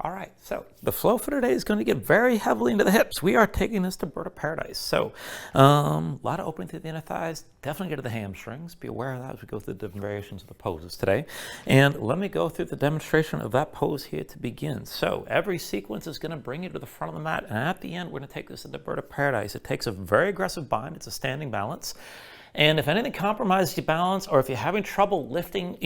All right, so the flow for today is going to get very heavily into the hips. We are taking this to bird of paradise. So a lot of opening through the inner thighs. Definitely get to the hamstrings. Be aware of that as we go through the different variations of the poses today. And let me go through the demonstration of that pose here to begin. So every sequence is going to bring you to the front of the mat. And at the end, we're going to take this into bird of paradise. It takes a very aggressive bind. It's a standing balance. And if anything compromises your balance, or if you're having trouble lifting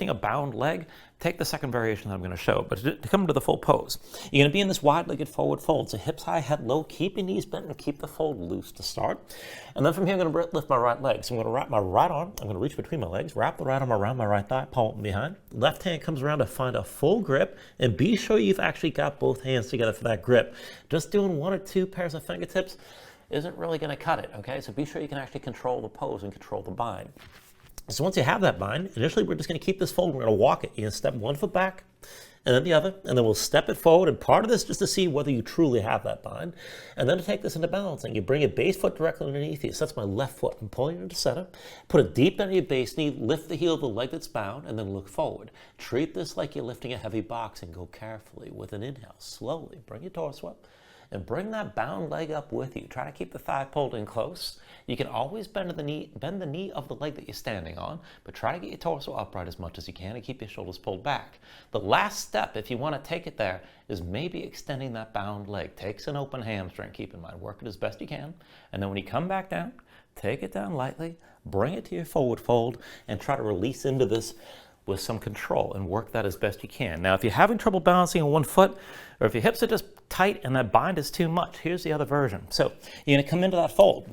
a bound leg, take the second variation that I'm going to show. But to come to the full pose, you're going to be in this wide-legged forward fold. So hips high, head low, keep your knees bent and keep the fold loose to start. And then from here, I'm going to lift my right leg. So I'm going to wrap my right arm. I'm going to reach between my legs, wrap the right arm around my right thigh, pull it behind. Left hand comes around to find a full grip, and be sure you've actually got both hands together for that grip. Just doing one or two pairs of fingertips isn't really going to cut it, okay? So be sure you can actually control the pose and control the bind. So once you have that bind, initially we're just going to keep this fold. We're going to walk it. You're going to step one foot back and then the other, and then we'll step it forward. And part of this just to see whether you truly have that bind. And then to take this into balancing, you bring your base foot directly underneath you. So that's my left foot. I'm pulling it into center. Put it deep into your base knee, lift the heel of the leg that's bound, and then look forward. Treat this like you're lifting a heavy box and go carefully with an inhale. Slowly bring your torso up. And bring that bound leg up with you. Try to keep the thigh pulled in close. You can always bend the knee of the leg that you're standing on, but try to get your torso upright as much as you can and keep your shoulders pulled back. The last step, if you want to take it there, is maybe extending that bound leg. Takes an open hamstring, keep in mind. Work it as best you can. And then when you come back down, take it down lightly, bring it to your forward fold, and try to release into this with some control and work that as best you can. Now, if you're having trouble balancing on one foot, or if your hips are just tight and that bind is too much, here's the other version. So you're going to come into that fold,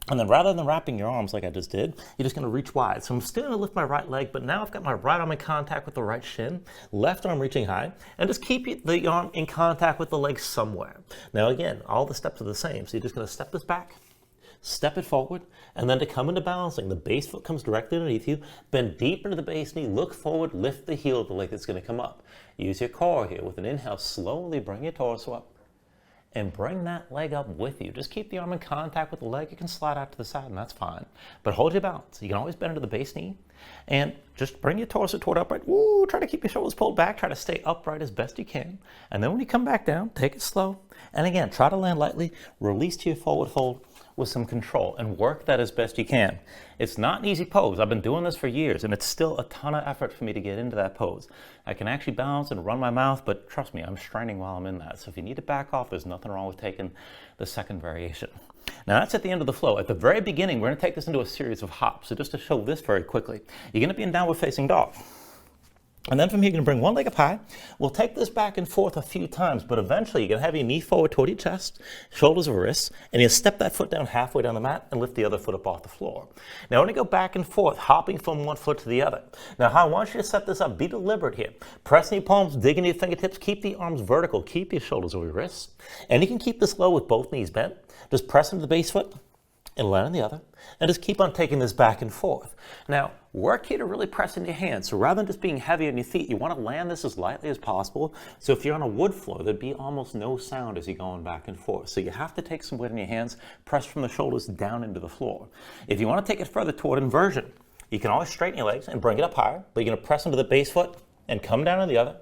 and then rather than wrapping your arms like I just did, you're just going to reach wide. So I'm still going to lift my right leg, but now I've got my right arm in contact with the right shin, left arm reaching high, and just keep the arm in contact with the leg somewhere. Now again, all the steps are the same. So you're just going to step this back, step it forward, and then to come into balancing, the base foot comes directly underneath you, bend deep into the base knee, look forward, lift the heel of the leg that's going to come up. Use your core here. With an inhale, slowly bring your torso up and bring that leg up with you. Just keep the arm in contact with the leg. You can slide out to the side, and that's fine. But hold your balance. You can always bend into the base knee, and just bring your torso toward upright. Woo, try to keep your shoulders pulled back. Try to stay upright as best you can. And then when you come back down, take it slow. And again, try to land lightly. Release to your forward fold with some control and work that as best you can. It's not an easy pose. I've been doing this for years, and it's still a ton of effort for me to get into that pose. I can actually balance and run my mouth, but trust me, I'm straining while I'm in that. So if you need to back off, there's nothing wrong with taking the second variation. Now that's at the end of the flow. At the very beginning, we're going to take this into a series of hops. So just to show this very quickly, you're going to be in downward facing dog. And then from here, you're going to bring one leg up high. We'll take this back and forth a few times, but eventually you're going to have your knee forward toward your chest, shoulders over wrists, and you step that foot down halfway down the mat and lift the other foot up off the floor. Now, when you go back and forth, hopping from one foot to the other. Now, how I want you to set this up, be deliberate here. Pressing your palms, digging your fingertips, keep the arms vertical, keep your shoulders over your wrists. And you can keep this low with both knees bent. Just press into the base foot and land on the other, and just keep on taking this back and forth. Now, work here to really press into your hands. So rather than just being heavy on your feet, you want to land this as lightly as possible. So if you're on a wood floor, there'd be almost no sound as you're going back and forth. So you have to take some weight in your hands, press from the shoulders down into the floor. If you want to take it further toward inversion, you can always straighten your legs and bring it up higher, but you're going to press into the base foot and come down on the other.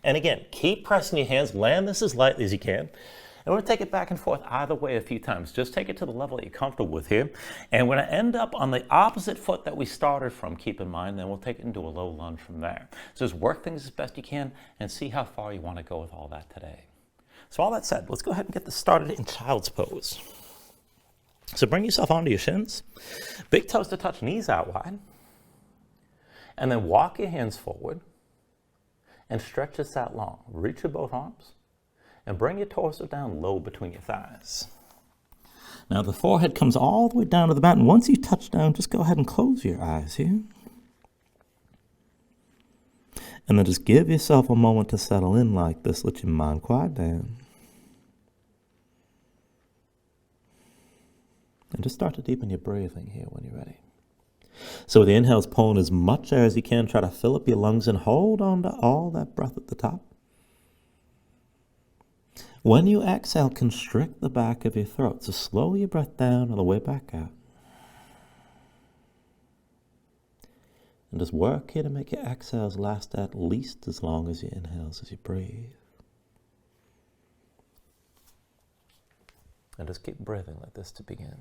And again, keep pressing your hands, land this as lightly as you can. And we're going to take it back and forth either way a few times. Just take it to the level that you're comfortable with here. And we're going to end up on the opposite foot that we started from, keep in mind. Then we'll take it into a low lunge from there. So just work things as best you can and see how far you want to go with all that today. So all that said, let's go ahead and get this started in child's pose. So bring yourself onto your shins. Big toes to touch, knees out wide. And then walk your hands forward and stretch this out long. Reach with both arms. And bring your torso down low between your thighs. Now the forehead comes all the way down to the mat, and once you touch down, just go ahead and close your eyes here. And then just give yourself a moment to settle in like this. Let your mind quiet down. And just start to deepen your breathing here when you're ready. So with the inhales, pulling as much air as you can, try to fill up your lungs and hold on to all that breath at the top. When you exhale, constrict the back of your throat. So slow your breath down on the way back out. And just work here to make your exhales last at least as long as your inhales as you breathe. And just keep breathing like this to begin.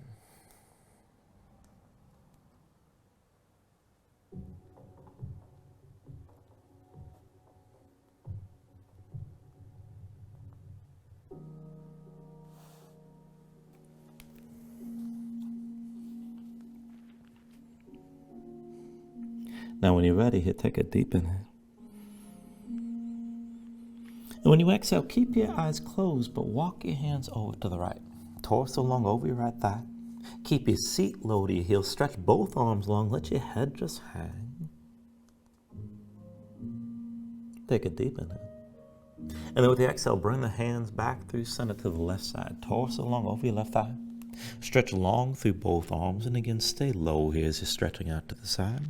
Now when you're ready, here, take a deep inhale. And when you exhale, keep your eyes closed, but walk your hands over to the right. Torso long over your right thigh. Keep your seat low to your heels. Stretch both arms long. Let your head just hang. Take a deep inhale. And then with the exhale, bring the hands back through center to the left side. Torso long over your left thigh. Stretch long through both arms. And again, stay low here as you're stretching out to the side.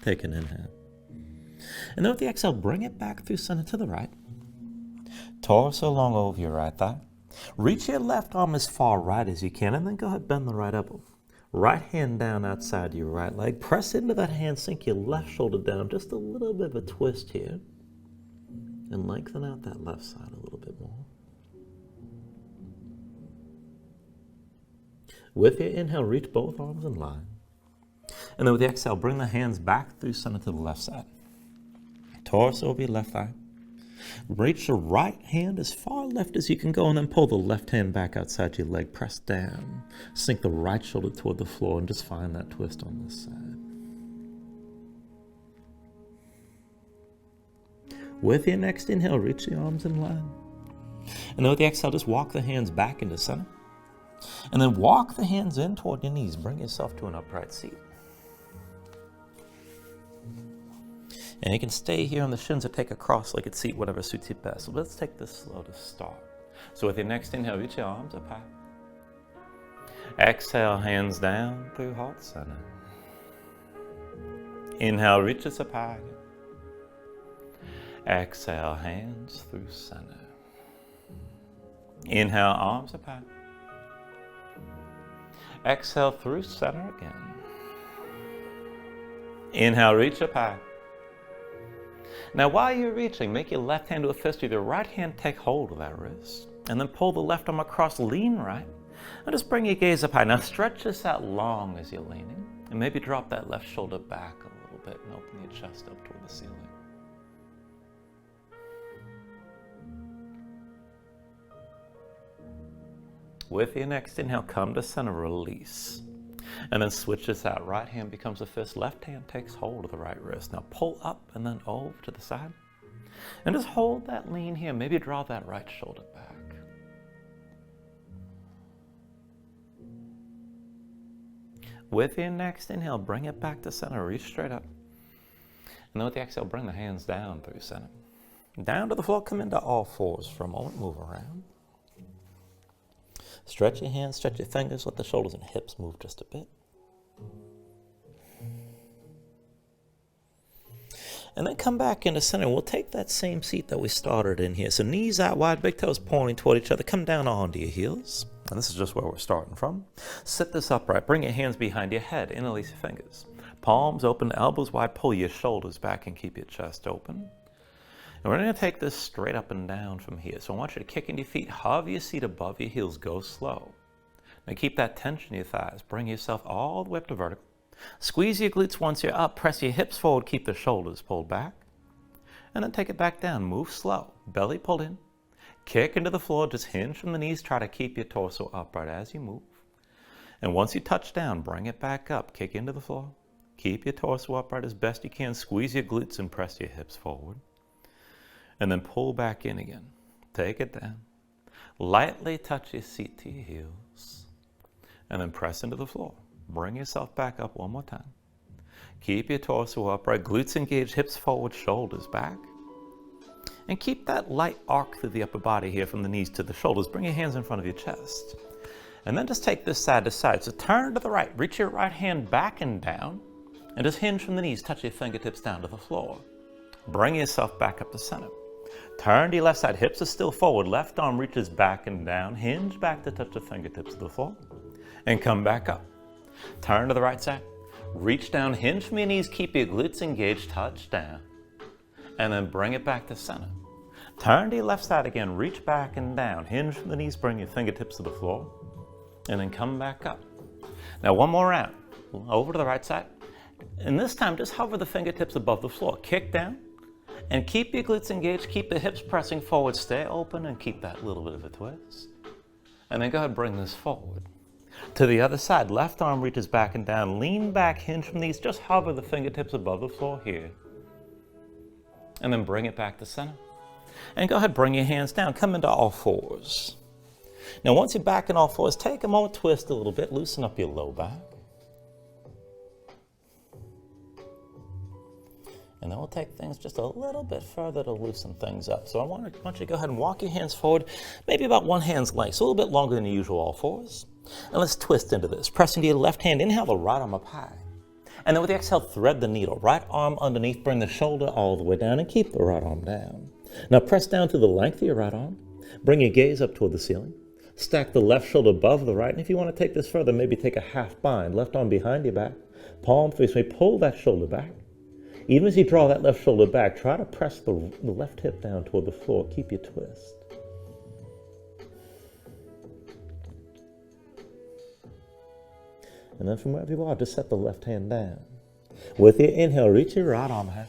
Take an inhale. And then with the exhale, bring it back through center to the right. Torso long over your right thigh. Reach your left arm as far right as you can, and then go ahead, bend the right elbow. Right hand down outside your right leg. Press into that hand, sink your left shoulder down. Just a little bit of a twist here. And lengthen out that left side a little bit more. With your inhale, reach both arms in line. And then with the exhale, bring the hands back through center to the left side. Torso over your left thigh. Reach the right hand as far left as you can go, and then pull the left hand back outside your leg. Press down. Sink the right shoulder toward the floor, and just find that twist on this side. With your next inhale, reach the arms in line. And then with the exhale, just walk the hands back into center. And then walk the hands in toward your knees. Bring yourself to an upright seat. And you can stay here on the shins or take a cross-legged seat, whatever suits you best. So let's take this slow to start. So with your next inhale, reach your arms up high. Exhale, hands down through heart center. Inhale, reach us up high. Exhale, hands through center. Inhale, arms up high. Exhale, through center again. Inhale, reach up high. Now while you're reaching, make your left hand to a fist with your right hand, take hold of that wrist. And then pull the left arm across, lean right. And just bring your gaze up high. Now stretch this out long as you're leaning. And maybe drop that left shoulder back a little bit and open your chest up toward the ceiling. With your next inhale, come to center, release. And then switch this out. Right hand becomes a fist. Left hand takes hold of the right wrist. Now pull up and then over to the side. And just hold that lean here. Maybe draw that right shoulder back. With your next inhale, bring it back to center. Reach straight up. And then with the exhale, bring the hands down through center. Down to the floor. Come into all fours for a moment. Move around. Stretch your hands, stretch your fingers, let the shoulders and hips move just a bit. And then come back into center. We'll take that same seat that we started in here. So knees out wide, big toes pointing toward each other. Come down onto your heels. And this is just where we're starting from. Sit this upright. Bring your hands behind your head. Interlace your fingers. Palms open, elbows wide. Pull your shoulders back and keep your chest open. And we're going to take this straight up and down from here. So I want you to kick into your feet, hover your seat above your heels, go slow. Now keep that tension in your thighs. Bring yourself all the way up to vertical. Squeeze your glutes once you're up. Press your hips forward, keep the shoulders pulled back. And then take it back down. Move slow. Belly pulled in. Kick into the floor. Just hinge from the knees. Try to keep your torso upright as you move. And once you touch down, bring it back up. Kick into the floor. Keep your torso upright as best you can. Squeeze your glutes and press your hips forward. And then pull back in again. Take it down. Lightly touch your seat to your heels. And then press into the floor. Bring yourself back up one more time. Keep your torso upright. Glutes engaged, hips forward, shoulders back. And keep that light arc through the upper body here from the knees to the shoulders. Bring your hands in front of your chest. And then just take this side to side. So turn to the right. Reach your right hand back and down. And just hinge from the knees. Touch your fingertips down to the floor. Bring yourself back up to center. Turn to your left side, hips are still forward, left arm reaches back and down, hinge back to touch the fingertips of the floor, and come back up. Turn to the right side, reach down, hinge from your knees, keep your glutes engaged, touch down, and then bring it back to center. Turn to your left side again, reach back and down, hinge from the knees, bring your fingertips to the floor, and then come back up. Now one more round, over to the right side, and this time just hover the fingertips above the floor, kick down, and keep your glutes engaged, keep the hips pressing forward, stay open, and keep that little bit of a twist. And then go ahead and bring this forward. To the other side, left arm reaches back and down, lean back, hinge from these, just hover the fingertips above the floor here. And then bring it back to center. And go ahead, bring your hands down, come into all fours. Now once you're back in all fours, take a moment, twist a little bit, loosen up your low back. And then we'll take things just a little bit further to loosen things up. So I want you to go ahead and walk your hands forward, maybe about one hand's length, so a little bit longer than the usual all fours. And let's twist into this. Press into your left hand, inhale the right arm up high. And then with the exhale, thread the needle. Right arm underneath, bring the shoulder all the way down and keep the right arm down. Now press down to the length of your right arm. Bring your gaze up toward the ceiling. Stack the left shoulder above the right. And if you want to take this further, maybe take a half bind. Left arm behind your back. Palm face away. Pull that shoulder back. Even as you draw that left shoulder back, try to press the left hip down toward the floor. Keep your twist. And then from wherever you are, just set the left hand down. With your inhale, reach your right arm high.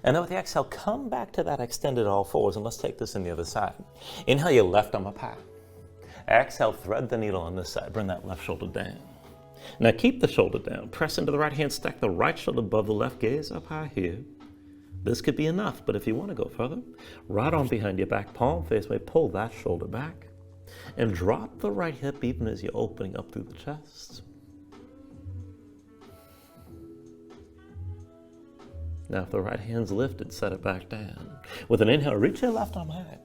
And then with the exhale, come back to that extended all fours, and let's take this in the other side. Inhale your left arm up high. Exhale, thread the needle on this side. Bring that left shoulder down. Now keep the shoulder down. Press into the right hand, stack the right shoulder above the left, gaze up high here. This could be enough, but if you want to go further, right arm behind your back, palm face away, pull that shoulder back, and drop the right hip even as you're opening up through the chest. Now if the right hand's lifted, set it back down. With an inhale, reach your left arm high.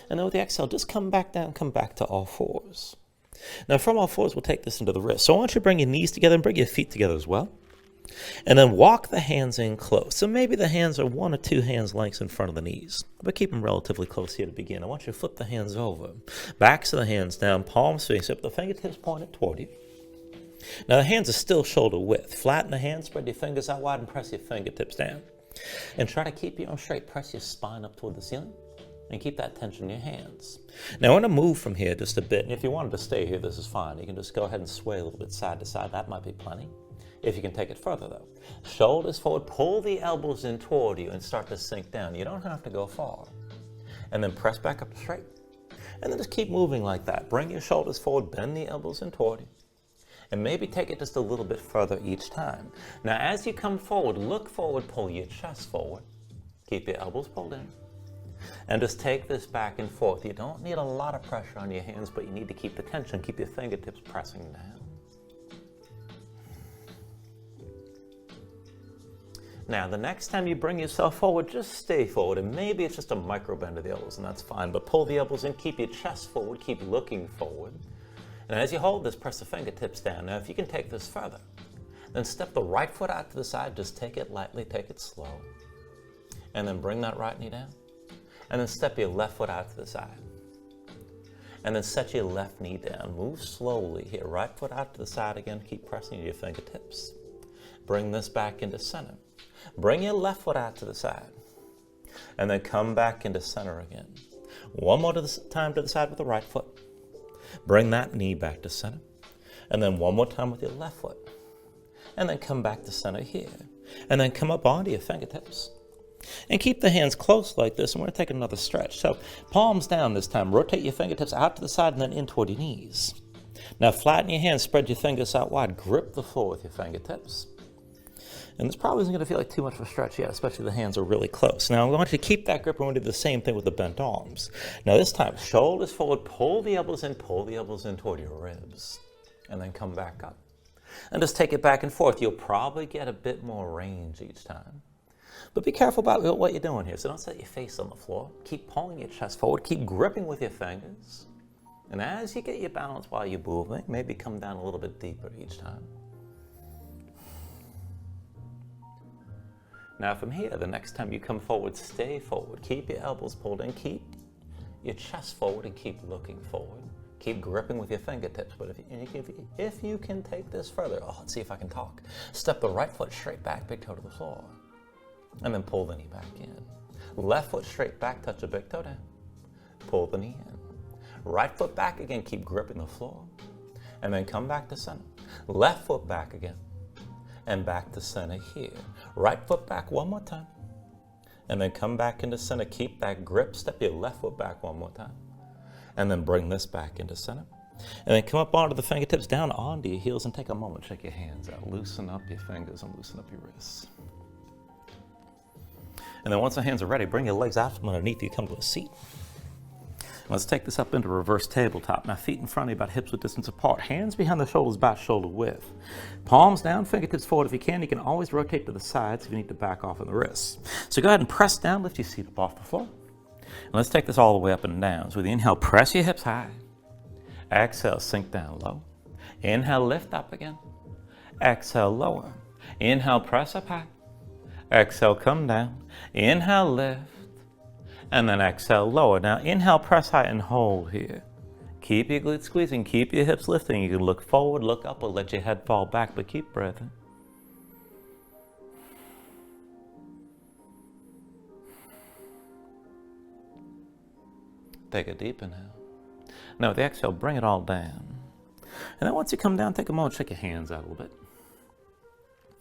And then with the exhale, just come back down, come back to all fours. Now from all fours, we'll take this into the wrist. So I want you to bring your knees together and bring your feet together as well. And then walk the hands in close. So maybe the hands are 1 or 2 hands lengths in front of the knees. But keep them relatively close here to begin. I want you to flip the hands over. Backs of the hands down, palms face up, the fingertips pointed toward you. Now the hands are still shoulder width. Flatten the hands, spread your fingers out wide and press your fingertips down. And try to keep your arms straight. Press your spine up toward the ceiling. And keep that tension in your hands. Now I want to move from here just a bit. And if you wanted to stay here, this is fine. You can just go ahead and sway a little bit side to side. That might be plenty. If you can take it further though. Shoulders forward, pull the elbows in toward you and start to sink down. You don't have to go far. And then press back up straight. And then just keep moving like that. Bring your shoulders forward, bend the elbows in toward you. And maybe take it just a little bit further each time. Now as you come forward, look forward, pull your chest forward. Keep your elbows pulled in. And just take this back and forth. You don't need a lot of pressure on your hands, but you need to keep the tension. Keep your fingertips pressing down. Now, the next time you bring yourself forward, just stay forward. And maybe it's just a micro bend of the elbows, and that's fine. But pull the elbows in, keep your chest forward, keep looking forward. And as you hold this, press the fingertips down. Now, if you can take this further, then step the right foot out to the side. Just take it lightly, take it slow. And then bring that right knee down. And then step your left foot out to the side. And then set your left knee down. Move slowly here. Right foot out to the side again. Keep pressing your fingertips. Bring this back into center. Bring your left foot out to the side. And then come back into center again. One more time to the side with the right foot. Bring that knee back to center. And then one more time with your left foot. And then come back to center here. And then come up onto your fingertips. And keep the hands close like this, and we're going to take another stretch. So palms down this time. Rotate your fingertips out to the side and then in toward your knees. Now flatten your hands, spread your fingers out wide. Grip the floor with your fingertips. And this probably isn't going to feel like too much of a stretch yet, especially the hands are really close. Now I want you to keep that grip. We're going to do the same thing with the bent arms. Now this time, shoulders forward, pull the elbows in toward your ribs. And then come back up. And just take it back and forth. You'll probably get a bit more range each time. But be careful about what you're doing here. So don't set your face on the floor. Keep pulling your chest forward. Keep gripping with your fingers. And as you get your balance while you're moving, maybe come down a little bit deeper each time. Now from here, the next time you come forward, stay forward. Keep your elbows pulled in. Keep your chest forward and keep looking forward. Keep gripping with your fingertips. But if you can take this further, let's see if I can talk. Step the right foot straight back, big toe to the floor. And then pull the knee back in. Left foot straight back, touch the big toe down. Pull the knee in. Right foot back again, keep gripping the floor. And then come back to center. Left foot back again. And back to center here. Right foot back one more time. And then come back into center. Keep that grip. Step your left foot back one more time. And then bring this back into center. And then come up onto the fingertips, down onto your heels, and take a moment. Check your hands out. Loosen up your fingers and loosen up your wrists. And then once the hands are ready, bring your legs out from underneath you. Come to a seat. Let's take this up into reverse tabletop. Now feet in front of you, about hips width distance apart. Hands behind the shoulders, about shoulder width. Palms down, fingertips forward. If you can always rotate to the sides if you need to back off on the wrists. So go ahead and press down, lift your seat up off the floor. And let's take this all the way up and down. So with the inhale, press your hips high. Exhale, sink down low. Inhale, lift up again. Exhale, lower. Inhale, press up high. Exhale, come down. Inhale, lift. And then exhale, lower. Now inhale, press high and hold here. Keep your glutes squeezing, keep your hips lifting. You can look forward, look up, or let your head fall back, but keep breathing. Take a deep inhale. Now with the exhale, bring it all down. And then once you come down, take a moment, shake your hands out a little bit.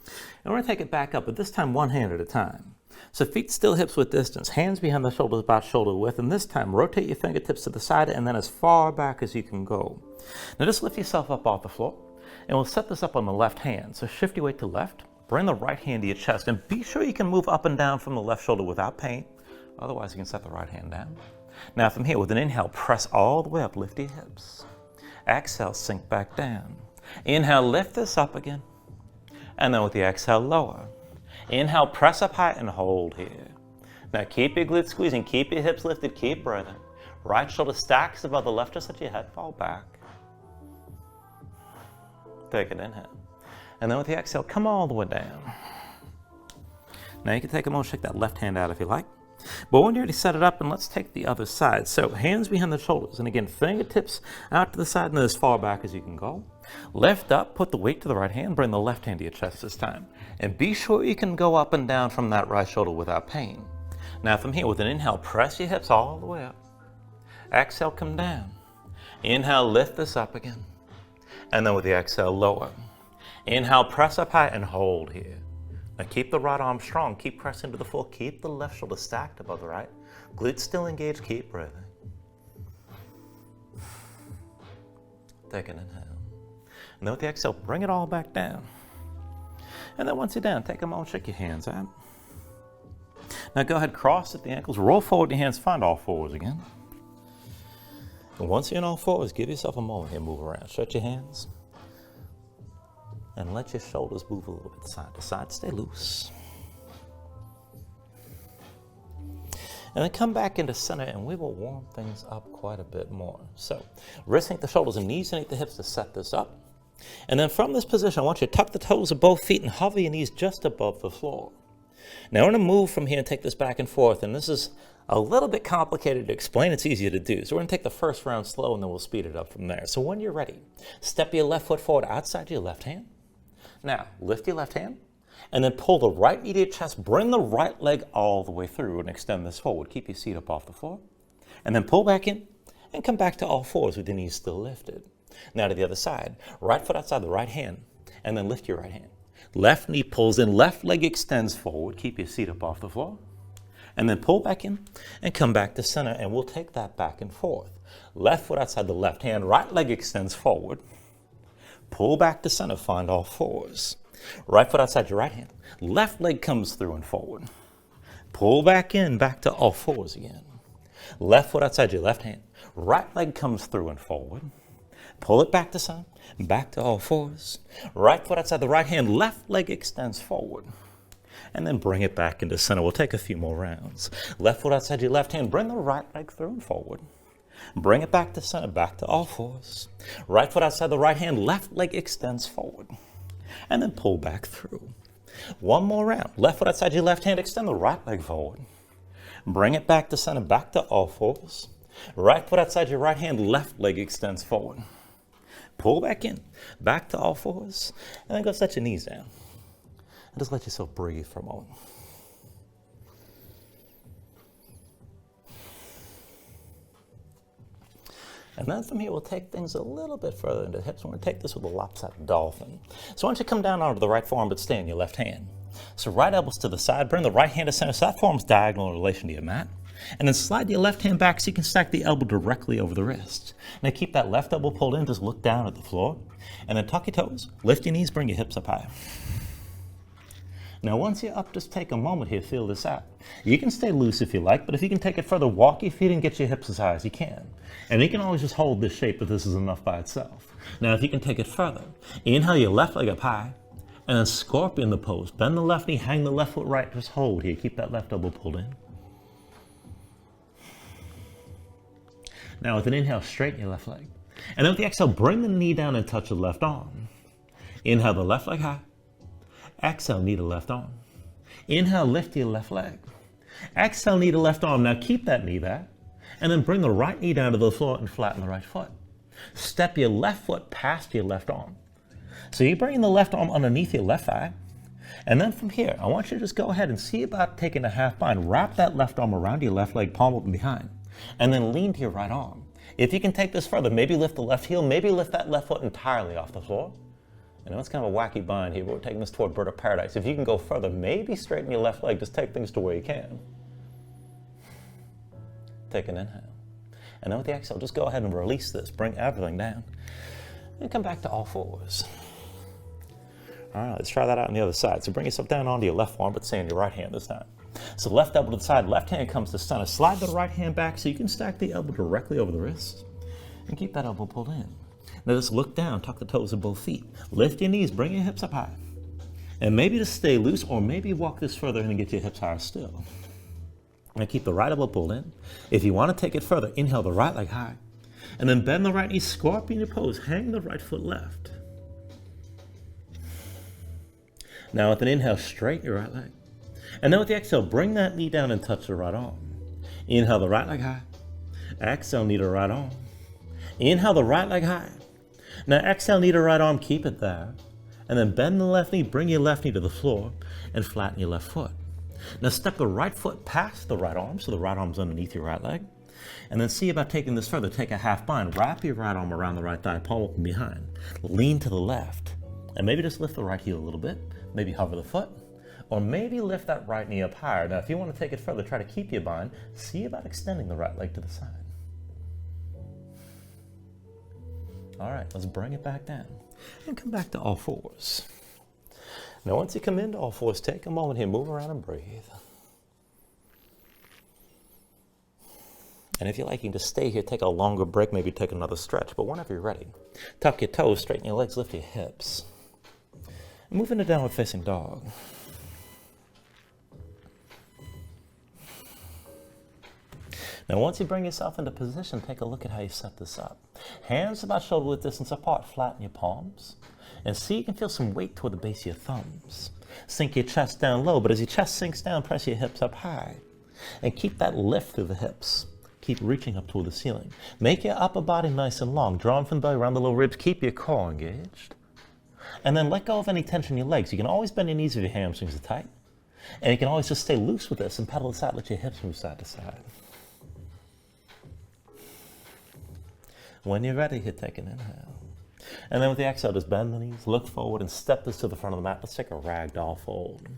And we're going to take it back up, but this time one hand at a time. So feet still hips width distance, hands behind the shoulders about shoulder width, and this time rotate your fingertips to the side and then as far back as you can go. Now just lift yourself up off the floor, and we'll set this up on the left hand. So shift your weight to left, bring the right hand to your chest, and be sure you can move up and down from the left shoulder without pain. Otherwise you can set the right hand down. Now from here, with an inhale, press all the way up, lift your hips. Exhale, sink back down. Inhale, lift this up again. And then with the exhale, lower. Inhale, press up high and hold here. Now keep your glutes squeezing, keep your hips lifted, keep breathing. Right shoulder stacks above the left, just let your head fall back. Take an inhale. And then with the exhale, come all the way down. Now you can take a moment, shake that left hand out if you like. But when you already set it up, and let's take the other side. So hands behind the shoulders, and again, fingertips out to the side and as far back as you can go. Lift up, put the weight to the right hand, bring the left hand to your chest this time. And be sure you can go up and down from that right shoulder without pain. Now from here, with an inhale, press your hips all the way up. Exhale, come down. Inhale, lift this up again. And then with the exhale, lower. Inhale, press up high and hold here. Now keep the right arm strong, keep pressing to the floor, keep the left shoulder stacked above the right. Glutes still engaged, keep breathing. Take an inhale. And then with the exhale, bring it all back down. And then once you're down, take a moment, shake your hands out. Now go ahead, cross at the ankles, roll forward your hands, find all fours again. And once you're in all fours, give yourself a moment here, move around. Stretch your hands. And let your shoulders move a little bit side to side. Stay loose. And then come back into center and we will warm things up quite a bit more. So wrists underneath the shoulders and knees underneath the hips to set this up. And then from this position, I want you to tuck the toes of both feet and hover your knees just above the floor. Now we're going to move from here and take this back and forth. And this is a little bit complicated to explain. It's easier to do. So we're going to take the first round slow and then we'll speed it up from there. So when you're ready, step your left foot forward outside your left hand. Now, lift your left hand, and then pull the right knee to your chest. Bring the right leg all the way through and extend this forward. Keep your seat up off the floor. And then pull back in and come back to all fours with your knees still lifted. Now to the other side. Right foot outside the right hand, and then lift your right hand. Left knee pulls in, left leg extends forward. Keep your seat up off the floor. And then pull back in and come back to center, and we'll take that back and forth. Left foot outside the left hand, right leg extends forward. Pull back to center, find all fours. Right foot outside your right hand. Left leg comes through and forward. Pull back in, back to all fours again. Left foot outside your left hand. Right leg comes through and forward. Pull it back to center, back to all fours. Right foot outside the right hand. Left leg extends forward. And then bring it back into center. We'll take a few more rounds. Left foot outside your left hand. Bring the right leg through and forward. Bring it back to center, back to all fours. Right foot outside the right hand, left leg extends forward. And then pull back through. One more round. Left foot outside your left hand, extend the right leg forward. Bring it back to center, back to all fours. Right foot outside your right hand, left leg extends forward. Pull back in, back to all fours. And then go set your knees down. And just let yourself breathe for a moment. And then from here, we'll take things a little bit further into the hips. We're going to take this with a lopsided dolphin. So why don't you come down onto the right forearm, but stay in your left hand. So right elbows to the side, bring the right hand to center, so that forearm's diagonal in relation to your mat. And then slide your left hand back so you can stack the elbow directly over the wrist. Now keep that left elbow pulled in, just look down at the floor. And then tuck your toes, lift your knees, bring your hips up high. Now once you're up, just take a moment here, feel this out. You can stay loose if you like, but if you can take it further, walk your feet and get your hips as high as you can. And you can always just hold this shape if this is enough by itself. Now if you can take it further, inhale your left leg up high, and then scorpion the pose. Bend the left knee, hang the left foot right, just hold here. Keep that left elbow pulled in. Now with an inhale, straighten your left leg. And then with the exhale, bring the knee down and touch the left arm. Inhale the left leg high. Exhale, knee to left arm. Inhale, lift your left leg. Exhale, knee to left arm. Now keep that knee there. And then bring the right knee down to the floor and flatten the right foot. Step your left foot past your left arm. So you bring the left arm underneath your left thigh. And then from here, I want you to just go ahead and see about taking a half bind. Wrap that left arm around your left leg, palm open behind. And then lean to your right arm. If you can take this further, maybe lift the left heel, maybe lift that left foot entirely off the floor. I know it's kind of a wacky bind here, but we're taking this toward bird of paradise. If you can go further, maybe straighten your left leg. Just take things to where you can. Take an inhale. And then with the exhale, just go ahead and release this. Bring everything down. And come back to all fours. All right, let's try that out on the other side. So bring yourself down onto your left arm, but stay on your right hand this time. So left elbow to the side, left hand comes to center. Slide the right hand back so you can stack the elbow directly over the wrist. And keep that elbow pulled in. Now just look down, tuck the toes of both feet. Lift your knees, bring your hips up high. And maybe just stay loose, or maybe walk this further in and get your hips higher still. Now keep the right elbow pulled in. If you want to take it further, inhale the right leg high. And then bend the right knee, scorpion your pose. Hang the right foot left. Now with an inhale, straighten your right leg. And then with the exhale, bring that knee down and touch the right arm. Inhale the right leg high. Exhale, knee to right arm. Inhale the right leg high. Now exhale, knee to right arm, keep it there. And then bend the left knee, bring your left knee to the floor, and flatten your left foot. Now step the right foot past the right arm, so the right arm's underneath your right leg. And then see about taking this further. Take a half bind, wrap your right arm around the right thigh, palm open behind. Lean to the left, and maybe just lift the right heel a little bit. Maybe hover the foot, or maybe lift that right knee up higher. Now if you want to take it further, try to keep your bind. See about extending the right leg to the side. All right, let's bring it back down and come back to all fours. Now once you come into all fours, take a moment here, move around and breathe. And if you like, you can just stay here, take a longer break, maybe take another stretch, but whenever you're ready, tuck your toes, straighten your legs, lift your hips. Move into downward facing dog. Now once you bring yourself into position, take a look at how you set this up. Hands about shoulder width distance apart, flatten your palms. And see you can feel some weight toward the base of your thumbs. Sink your chest down low, but as your chest sinks down, press your hips up high. And keep that lift through the hips. Keep reaching up toward the ceiling. Make your upper body nice and long. Drawn from the belly around the lower ribs. Keep your core engaged. And then let go of any tension in your legs. You can always bend your knees if your hamstrings are tight. And you can always just stay loose with this and pedal this out. Let your hips move side to side. When you're ready, you take an inhale. And then with the exhale, just bend the knees, look forward, and step this to the front of the mat. Let's take a ragdoll fold.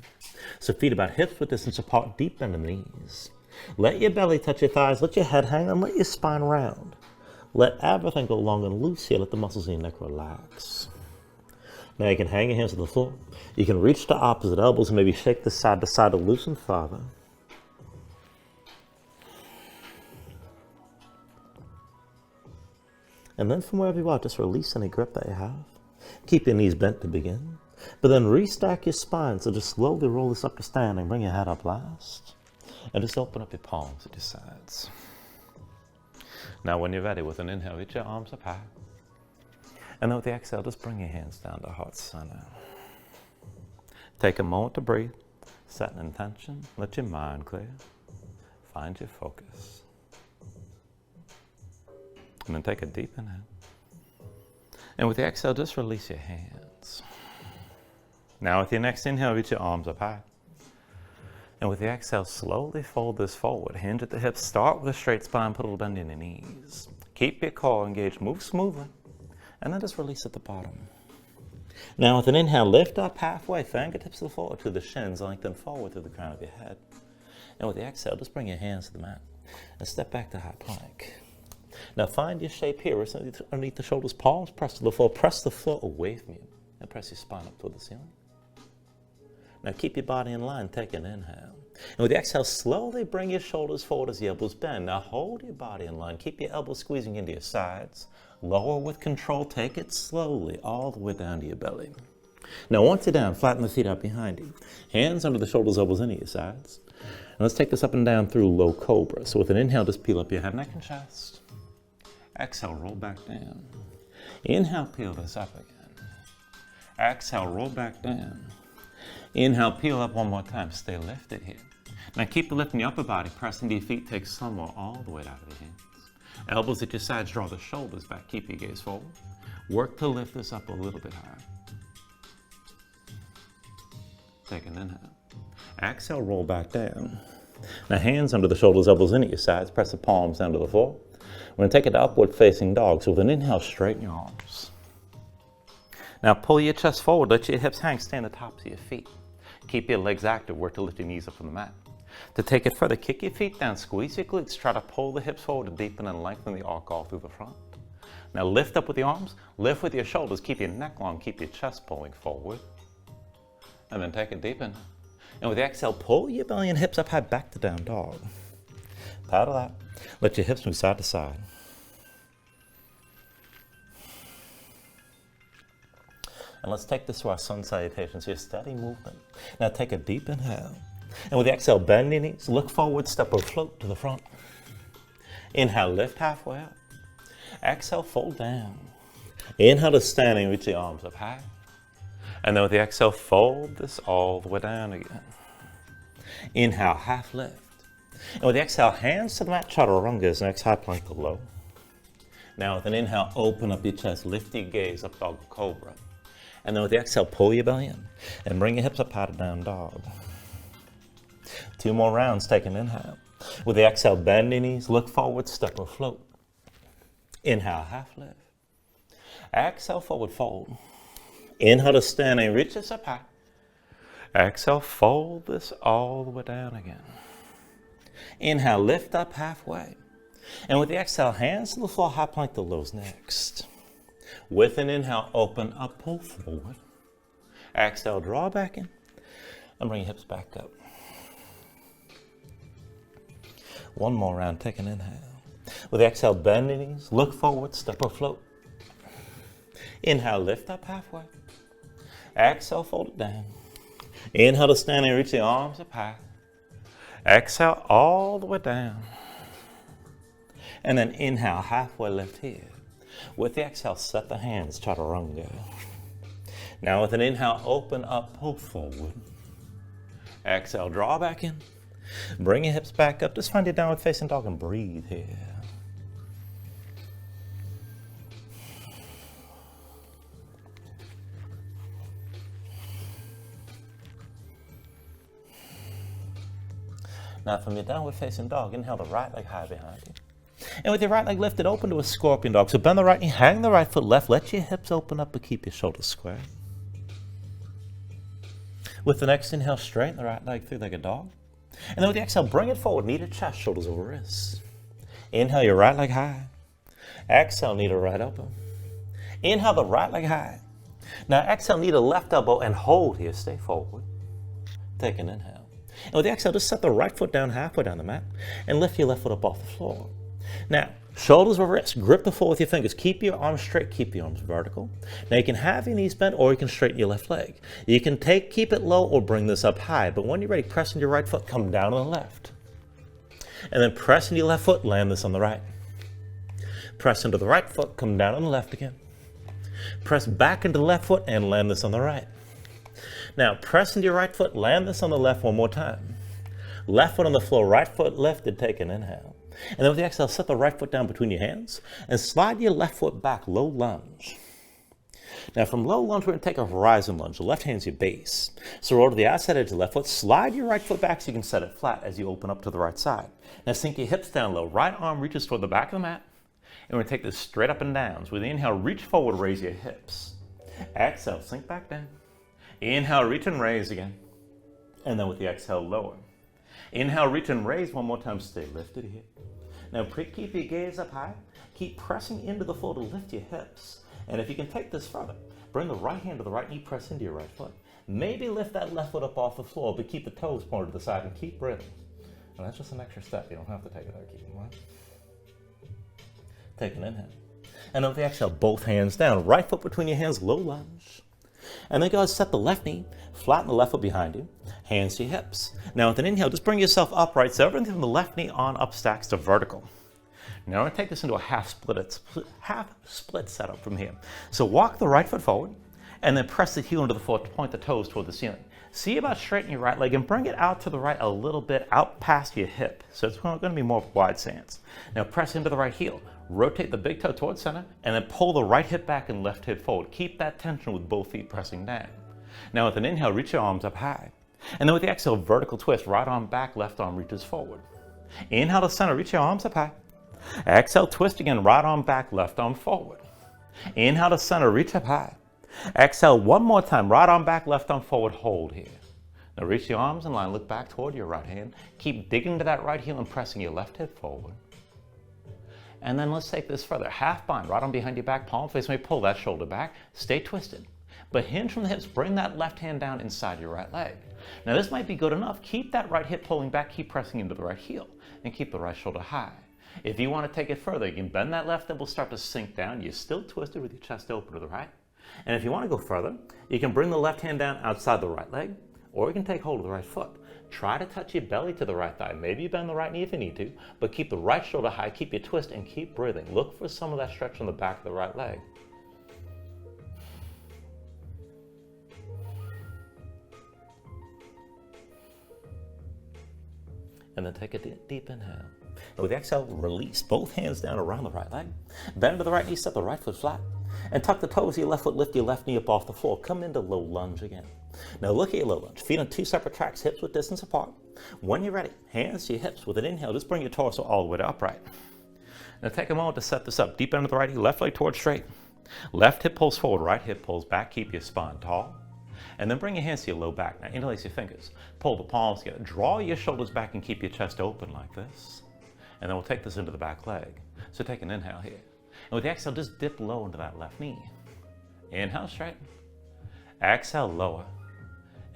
So feet about hips width distance apart, deep bend in the knees. Let your belly touch your thighs, let your head hang, and let your spine round. Let everything go long and loose here. Let the muscles in your neck relax. Now you can hang your hands to the floor. You can reach to opposite elbows and maybe shake this side to side to loosen farther. And then from wherever you are, just release any grip that you have. Keep your knees bent to begin. But then restack your spine. So just slowly roll this up to standing. Bring your head up last. And just open up your palms at your sides. Now when you're ready, with an inhale, reach your arms up high. And then with the exhale, just bring your hands down to heart center. Take a moment to breathe. Set an intention. Let your mind clear. Find your focus. And then take a deep inhale. And with the exhale, just release your hands. Now with your next inhale, reach your arms up high. And with the exhale, slowly fold this forward. Hinge at the hips. Start with a straight spine. Put a little bend in your knees. Keep your core engaged, move smoothly, and then just release at the bottom. Now with an inhale, lift up halfway, fingertips to the floor, to the shins, lengthen forward through the crown of your head. And with the exhale, just bring your hands to the mat and step back to high plank. Now find your shape here, underneath the shoulders, palms press to the floor, press the floor away from you, and press your spine up toward the ceiling. Now keep your body in line, take an inhale. And with the exhale, slowly bring your shoulders forward as the elbows bend. Now hold your body in line, keep your elbows squeezing into your sides. Lower with control, take it slowly all the way down to your belly. Now once you're down, flatten the feet out behind you. Hands under the shoulders, elbows into your sides. And let's take this up and down through low cobra. So with an inhale, just peel up your head, neck, and chest. Exhale, roll back down. Inhale, peel this up again. Exhale, roll back down. Inhale, peel up one more time. Stay lifted here. Now keep lifting your upper body, press into your feet, take some more all the way down to your hands. Elbows at your sides, draw the shoulders back, keep your gaze forward. Work to lift this up a little bit higher. Take an inhale. Exhale, roll back down. Now hands under the shoulders, elbows in at your sides, press the palms down to the floor. We're going to take it to upward facing dog. So with an inhale, straighten your arms. Now pull your chest forward, let your hips hang, stay on the tops of your feet. Keep your legs active, work to lift your knees up from the mat. To take it further, kick your feet down, squeeze your glutes, try to pull the hips forward to deepen and lengthen the arc all through the front. Now lift up with the arms, lift with your shoulders, keep your neck long, keep your chest pulling forward. And then take it deep in. And with the exhale, pull your belly and hips up high, back to down dog. Paddle out. Let your hips move side to side. And let's take this to our sun salutation. So your steady movement. Now take a deep inhale. And with the exhale, bend your knees, look forward, step or float to the front. Inhale, lift halfway up. Exhale, fold down. Inhale to standing, reach the arms up high. And then with the exhale, fold this all the way down again. Inhale, half lift. And with the exhale, hands to the mat, chaturanga, next high plank to low. Now with an inhale, open up your chest, lift your gaze up dog cobra. And then with the exhale, pull your belly in and bring your hips up high to down dog. 2 more rounds, take an inhale. With the exhale, bend your knees, look forward, step or float. Inhale, half lift. Exhale, forward fold. Inhale to standing, reach this up high. Exhale, fold this all the way down again. Inhale, lift up halfway. And with the exhale, hands to the floor, high plank to lows next. With an inhale, open up, pull forward. Exhale, draw back in. And bring your hips back up. 1 more round, take an inhale. With the exhale, bend your knees, look forward, step or float. Inhale, lift up halfway. Exhale, fold it down. Inhale to stand and reach the arms up high. Exhale all the way down. And then inhale, halfway lift here. With the exhale, set the hands, chaturanga. Now with an inhale, open up, pull forward. Exhale, draw back in. Bring your hips back up. Just find your downward facing dog and breathe here. Now from your downward facing dog, inhale the right leg high behind you. And with your right leg lifted, open to a scorpion dog. So bend the right knee, hang the right foot left, let your hips open up but keep your shoulders square. With the next inhale, straighten the right leg, three-legged dog. And then with the exhale, bring it forward, knee to chest, shoulders over wrists. Inhale your right leg high. Exhale, knee to right elbow. Inhale the right leg high. Now exhale, knee to left elbow and hold here, stay forward. Take an inhale. And with the exhale, just set the right foot down halfway down the mat and lift your left foot up off the floor. Now, shoulders over wrists, grip the floor with your fingers. Keep your arms straight, keep your arms vertical. Now you can have your knees bent or you can straighten your left leg. You can keep it low or bring this up high, but when you're ready, press into your right foot, come down on the left. And then press into your left foot, land this on the right. Press into the right foot, come down on the left again. Press back into the left foot and land this on the right. Now press into your right foot, land this on the left one more time. Left foot on the floor, right foot lifted, take an inhale. And then with the exhale, set the right foot down between your hands and slide your left foot back, low lunge. Now from low lunge, we're going to take a horizon lunge. The left hand's your base. So roll to the outside edge of the left foot, slide your right foot back so you can set it flat as you open up to the right side. Now sink your hips down low. Right arm reaches toward the back of the mat. And we're going to take this straight up and down. So with the inhale, reach forward, raise your hips. Exhale, sink back down. Inhale, reach and raise again. And then with the exhale, lower. Inhale, reach and raise one more time. Stay lifted here. Now keep your gaze up high. Keep pressing into the floor to lift your hips. And if you can take this further, bring the right hand to the right knee, press into your right foot. Maybe lift that left foot up off the floor, but keep the toes pointed to the side and keep breathing. And that's just an extra step. You don't have to take it there. Keep in mind. Take an inhale. And on the exhale, both hands down. Right foot between your hands, low lunge. And then go ahead and set the left knee, flatten the left foot behind you, hands to your hips. Now with an inhale, just bring yourself upright, so everything from the left knee on up stacks to vertical. Now we're going to take this into a half split setup from here. So walk the right foot forward, and then press the heel into the floor to point the toes toward the ceiling. See about straighten your right leg and bring it out to the right a little bit, out past your hip. So it's going to be more of a wide stance. Now press into the right heel. Rotate the big toe towards center, and then pull the right hip back and left hip forward. Keep that tension with both feet pressing down. Now with an inhale, reach your arms up high. And then with the exhale, vertical twist, right arm back, left arm reaches forward. Inhale to center, reach your arms up high. Exhale, twist again, right arm back, left arm forward. Inhale to center, reach up high. Exhale one more time, right arm back, left arm forward, hold here. Now reach your arms in line, look back toward your right hand. Keep digging to that right heel and pressing your left hip forward. And then let's take this further. Half bind, right arm behind your back, palm face away, pull that shoulder back, stay twisted. But hinge from the hips, bring that left hand down inside your right leg. Now this might be good enough. Keep that right hip pulling back, keep pressing into the right heel, and keep the right shoulder high. If you want to take it further, you can bend that left elbow, start to sink down. You're still twisted with your chest open to the right. And if you want to go further, you can bring the left hand down outside the right leg, or you can take hold of the right foot. Try to touch your belly to the right thigh. Maybe you bend the right knee if you need to, but keep the right shoulder high, keep your twist, and keep breathing. Look for some of that stretch on the back of the right leg. And then take a deep inhale. And with the exhale, release both hands down around the right leg. Bend to the right knee, step the right foot flat. And tuck the toes of your left foot, lift your left knee up off the floor. Come into low lunge again. Now look at your low lunge. Feet on two separate tracks, hips with distance apart. When you're ready, hands to your hips. With an inhale, just bring your torso all the way to upright. Now take a moment to set this up. Deep into the right knee, left leg towards straight. Left hip pulls forward, right hip pulls back. Keep your spine tall. And then bring your hands to your low back. Now interlace your fingers. Pull the palms together. Draw your shoulders back and keep your chest open like this. And then we'll take this into the back leg. So take an inhale here. And with the exhale, just dip low into that left knee. Inhale, straighten. Exhale, lower.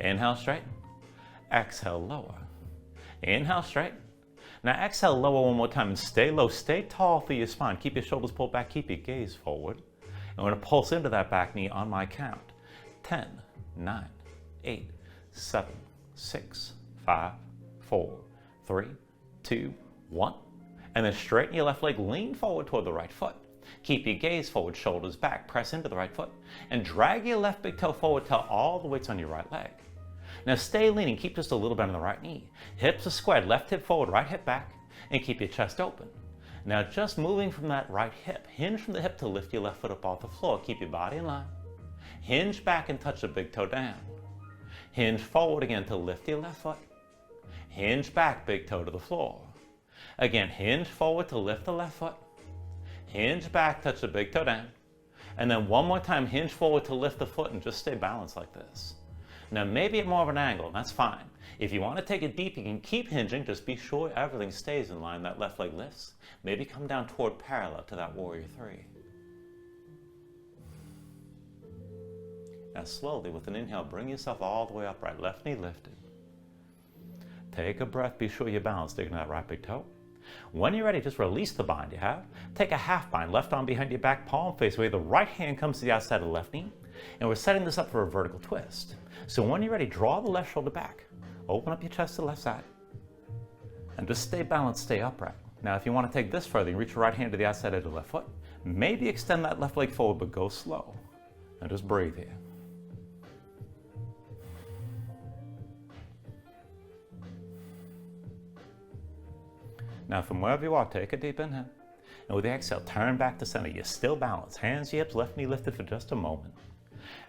Inhale, straighten. Exhale, lower. Inhale, straighten. Now exhale, lower one more time and stay low. Stay tall through your spine. Keep your shoulders pulled back. Keep your gaze forward. And we're going to pulse into that back knee on my count. 10, 9, 8, 7, 6, 5, 4, 3, 2, 1. And then straighten your left leg, lean forward toward the right foot. Keep your gaze forward, shoulders back, press into the right foot, and drag your left big toe forward till all the weight's on your right leg. Now stay leaning, keep just a little bend on the right knee. Hips are squared, left hip forward, right hip back, and keep your chest open. Now just moving from that right hip, hinge from the hip to lift your left foot up off the floor. Keep your body in line. Hinge back and touch the big toe down. Hinge forward again to lift your left foot. Hinge back, big toe to the floor. Again, hinge forward to lift the left foot. Hinge back, touch the big toe down. And then one more time, hinge forward to lift the foot and just stay balanced like this. Now maybe at more of an angle, that's fine. If you want to take it deep, you can keep hinging, just be sure everything stays in line, that left leg lifts. Maybe come down toward parallel to that warrior three. Now slowly, with an inhale, bring yourself all the way upright, left knee lifted. Take a breath, be sure you're balanced, digging that right big toe. When you're ready, just release the bind you have. Take a half bind, left arm behind your back, palm face away. The right hand comes to the outside of the left knee. And we're setting this up for a vertical twist. So when you're ready, draw the left shoulder back. Open up your chest to the left side. And just stay balanced, stay upright. Now if you want to take this further, you reach your right hand to the outside edge of the left foot. Maybe extend that left leg forward, but go slow. And just breathe here. Now from wherever you are, take a deep inhale. And with the exhale, turn back to center. You're still balanced. Hands to your hips, left knee lifted for just a moment.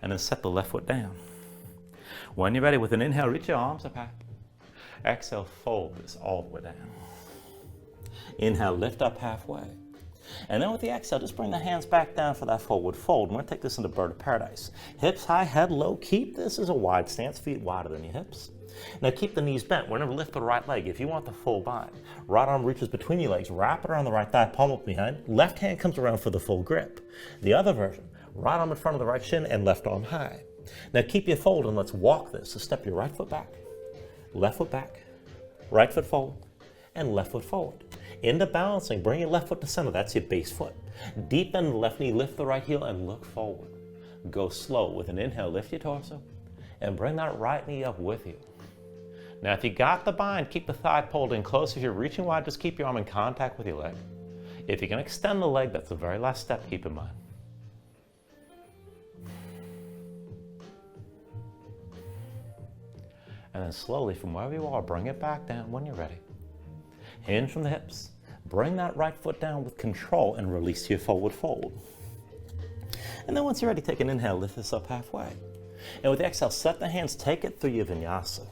And then set the left foot down. When you're ready, with an inhale, reach your arms up high. Exhale, fold this all the way down. Inhale, lift up halfway. And then with the exhale, just bring the hands back down for that forward fold. We're going to take this into bird of paradise. Hips high, head low. Keep this as a wide stance, feet wider than your hips. Now keep the knees bent. We're going to lift the right leg. If you want the full bind, right arm reaches between your legs. Wrap it around the right thigh, palm up behind. Left hand comes around for the full grip. The other version, right arm in front of the right shin and left arm high. Now keep your fold and let's walk this. So step your right foot back, left foot back, right foot forward, and left foot forward. Into balancing, bring your left foot to center. That's your base foot. Deep bend the left knee, lift the right heel, and look forward. Go slow. With an inhale, lift your torso, and bring that right knee up with you. Now, if you got the bind, keep the thigh pulled in close. If you're reaching wide, just keep your arm in contact with your leg. If you can extend the leg, that's the very last step, keep in mind. And then slowly, from wherever you are, bring it back down when you're ready. Hinge from the hips. Bring that right foot down with control and release your forward fold. And then once you're ready, take an inhale, lift this up halfway. And with the exhale, set the hands, take it through your vinyasa.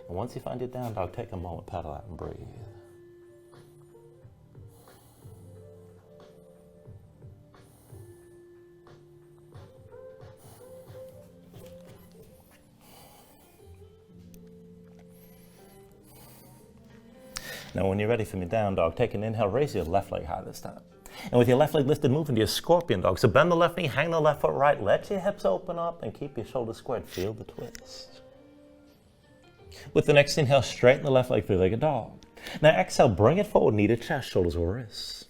And once you find your down dog, take a moment, paddle out and breathe. Now when you're ready for your down dog, take an inhale, raise your left leg high this time. And with your left leg lifted, move into your scorpion dog. So bend the left knee, hang the left foot right, let your hips open up and keep your shoulders squared. Feel the twist. With the next inhale, straighten the left leg, three-legged dog. Now exhale, bring it forward, knee to chest, shoulders over wrists.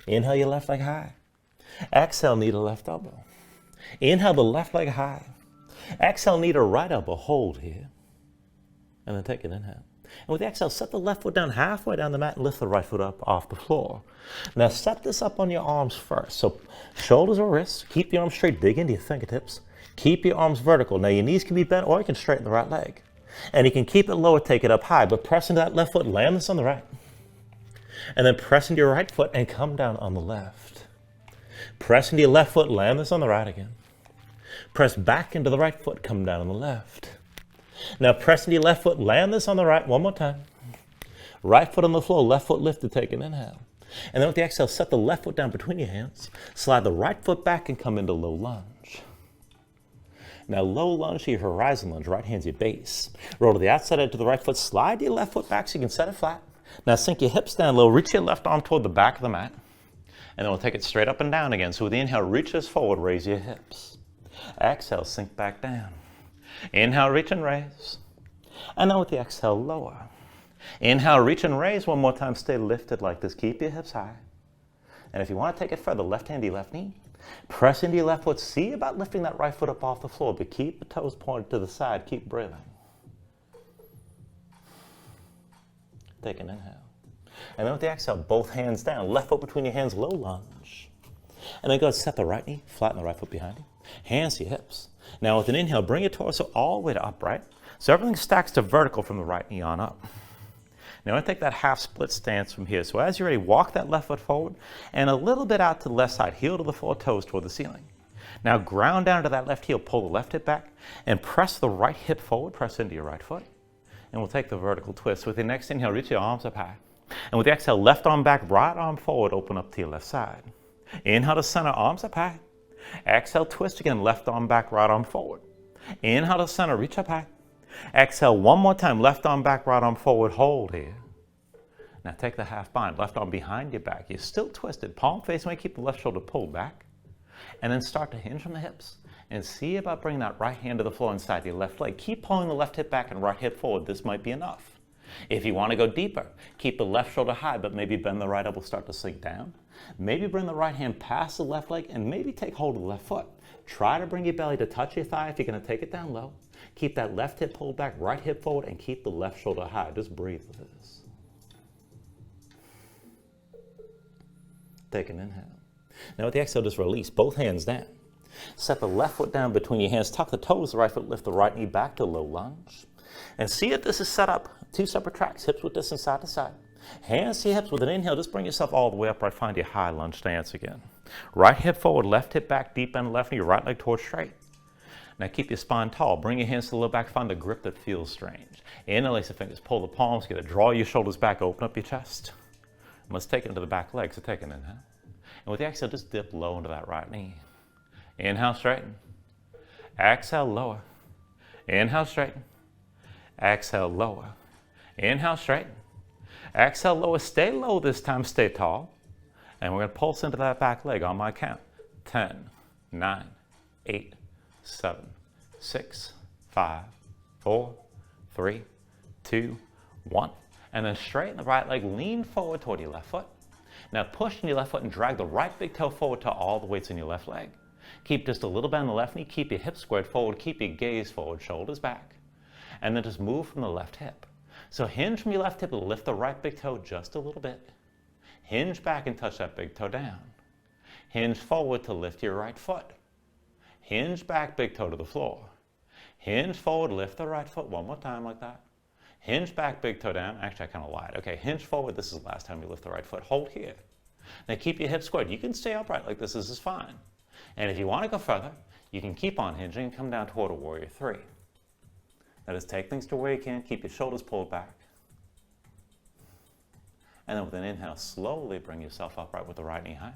Inhale your left leg high. Exhale, knee to left elbow. Inhale the left leg high. Exhale, knee to right elbow, hold here. And then take an inhale. And with the exhale, set the left foot down halfway down the mat and lift the right foot up off the floor. Now set this up on your arms first. So shoulders or wrists, keep your arms straight, dig into your fingertips. Keep your arms vertical. Now your knees can be bent or you can straighten the right leg. And you can keep it low or take it up high, but press into that left foot, land this on the right. And then press into your right foot and come down on the left. Press into your left foot, land this on the right again. Press back into the right foot, come down on the left. Now press into your left foot, land this on the right one more time. Right foot on the floor, left foot lifted, take an inhale. And then with the exhale, set the left foot down between your hands. Slide the right foot back and come into low lunge. Now low lunge to your horizon lunge, right hand's your base. Roll to the outside edge of the right foot, slide your left foot back so you can set it flat. Now sink your hips down low, reach your left arm toward the back of the mat. And then we'll take it straight up and down again. So with the inhale, reach this forward, raise your hips. Exhale, sink back down. Inhale, reach and raise. And then with the exhale, lower. Inhale, reach and raise. One more time, stay lifted like this. Keep your hips high. And if you want to take it further, left hand to your left knee. Press into your left foot. See about lifting that right foot up off the floor, but keep the toes pointed to the side. Keep breathing. Take an inhale. And then with the exhale, both hands down. Left foot between your hands, low lunge. And then go ahead, set the right knee, flatten the right foot behind you. Hands to your hips. Now with an inhale, bring your torso all the way to upright. So everything stacks to vertical from the right knee on up. Now I take that half split stance from here. So as you're ready, walk that left foot forward and a little bit out to the left side, heel to the floor, toes toward the ceiling. Now ground down to that left heel, pull the left hip back and press the right hip forward, press into your right foot. And we'll take the vertical twist. With the next inhale, reach your arms up high. And with the exhale, left arm back, right arm forward, open up to your left side. Inhale to center, arms up high. Exhale, twist again, left arm back, right arm forward. Inhale to center, reach up high. Exhale one more time, left arm back, right arm forward, hold here. Now take the half bind, left arm behind your back. You're still twisted, palm facing away, keep the left shoulder pulled back. And then start to hinge from the hips. And see about bringing that right hand to the floor inside your left leg. Keep pulling the left hip back and right hip forward. This might be enough. If you want to go deeper, keep the left shoulder high, but maybe bend the right elbow, start to sink down. Maybe bring the right hand past the left leg and maybe take hold of the left foot. Try to bring your belly to touch your thigh if you're going to take it down low. Keep that left hip pulled back, right hip forward, and keep the left shoulder high. Just breathe with this. Take an inhale. Now with the exhale, just release both hands down. Set the left foot down between your hands, tuck the toes, the right foot, lift the right knee back to low lunge. And see if this is set up, two separate tracks, hips width distance side to side. Hands to your hips with an inhale, just bring yourself all the way upright, find your high lunge stance again. Right hip forward, left hip back, deep bend left knee, right leg towards straight. Now keep your spine tall. Bring your hands to the low back. Find the grip that feels strange. Interlace the fingers. Pull the palms together. Draw your shoulders back. Open up your chest. And let's take it into the back leg. So take an inhale. And with the exhale, just dip low into that right knee. Inhale, straighten. Exhale, lower. Inhale, straighten. Exhale, lower. Inhale, straighten. Exhale, lower. Stay low this time. Stay tall. And we're going to pulse into that back leg on my count. 10, 9, 8, 7, 6, 5, 4, 3, 2, 1. And then straighten the right leg. Lean forward toward your left foot. Now push in your left foot and drag the right big toe forward to all the weights in your left leg. Keep just a little bend in the left knee. Keep your hips squared forward. Keep your gaze forward, shoulders back. And then just move from the left hip. So hinge from your left hip and lift the right big toe just a little bit. Hinge back and touch that big toe down. Hinge forward to lift your right foot. Hinge back, big toe to the floor. Hinge forward, lift the right foot. One more time like that. Hinge back, big toe down. Actually, I kind of lied. Okay, hinge forward. This is the last time you lift the right foot. Hold here. Now keep your hips squared. You can stay upright like this. This is fine. And if you want to go further, you can keep on hinging and come down toward a warrior three. Now just take things to where you can. Keep your shoulders pulled back. And then with an inhale, slowly bring yourself upright with the right knee high.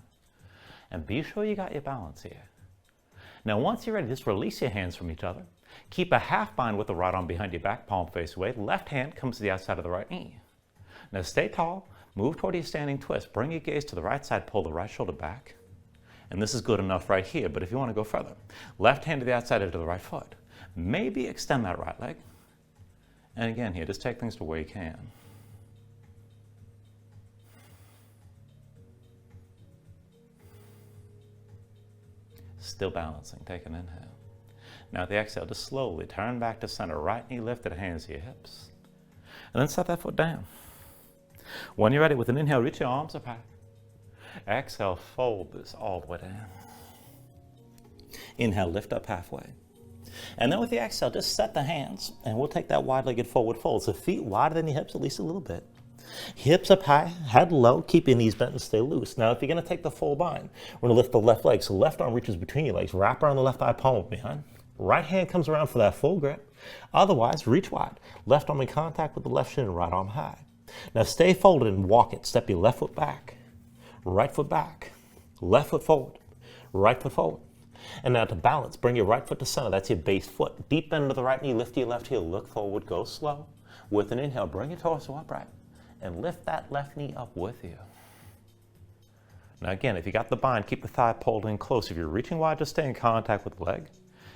And be sure you got your balance here. Now once you're ready, just release your hands from each other. Keep a half bind with the right arm behind your back, palm face away. Left hand comes to the outside of the right knee. Now stay tall, move toward your standing twist. Bring your gaze to the right side, pull the right shoulder back. And this is good enough right here, but if you want to go further, left hand to the outside edge of the right foot. Maybe extend that right leg. And again here, just take things to where you can. Still balancing, take an inhale. Now at the exhale, just slowly turn back to center, right knee lifted, hands to your hips. And then set that foot down. When you're ready, with an inhale, reach your arms up high. Exhale, fold this all the way down. Inhale, lift up halfway. And then with the exhale, just set the hands, and we'll take that wide-legged forward fold. So feet wider than your hips, at least a little bit. Hips up high, head low, keep your knees bent and stay loose. Now, if you're going to take the full bind, we're going to lift the left leg. So left arm reaches between your legs, wrap around the left thigh, palm behind. Right hand comes around for that full grip. Otherwise, reach wide. Left arm in contact with the left shin and right arm high. Now stay folded and walk it. Step your left foot back, right foot back, left foot forward, right foot forward. And now to balance, bring your right foot to center. That's your base foot. Deep bend to the right knee, lift your left heel, look forward, go slow. With an inhale, bring your torso upright and lift that left knee up with you. Now again, if you got the bind, keep the thigh pulled in close. If you're reaching wide, just stay in contact with the leg.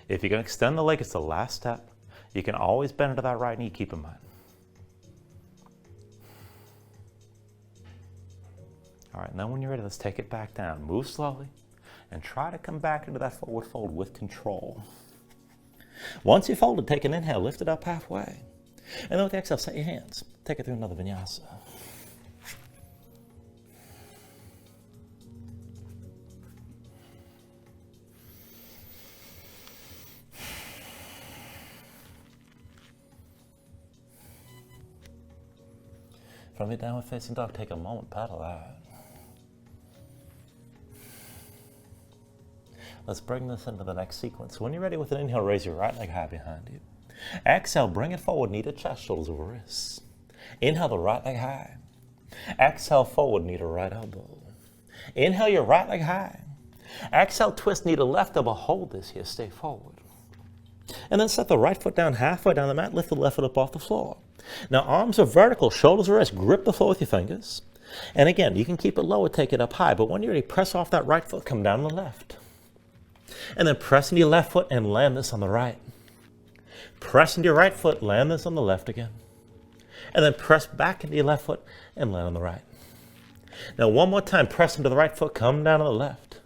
If you're going to extend the leg, it's the last step. You can always bend into that right knee, keep in mind. All right, now when you're ready, let's take it back down. Move slowly and try to come back into that forward fold with control. Once you're folded, take an inhale, lift it up halfway. And then with the exhale, set your hands. Take it through another vinyasa. From your downward facing dog, take a moment, paddle out. Let's bring this into the next sequence. When you're ready with an inhale, raise your right leg high behind you. Exhale, bring it forward, knee to chest, shoulders over wrists. Inhale the right leg high. Exhale, forward, knee to right elbow. Inhale your right leg high. Exhale, twist, knee to left elbow. Hold this here, stay forward. And then set the right foot down halfway down the mat, lift the left foot up off the floor. Now arms are vertical, shoulders are wrists, grip the floor with your fingers. And again, you can keep it low or take it up high, but when you're ready, press off that right foot, come down on the left. And then press into your left foot and land this on the right. Press into your right foot, land this on the left again. And then press back into your left foot and land on the right. Now one more time, press into the right foot, come down on the left.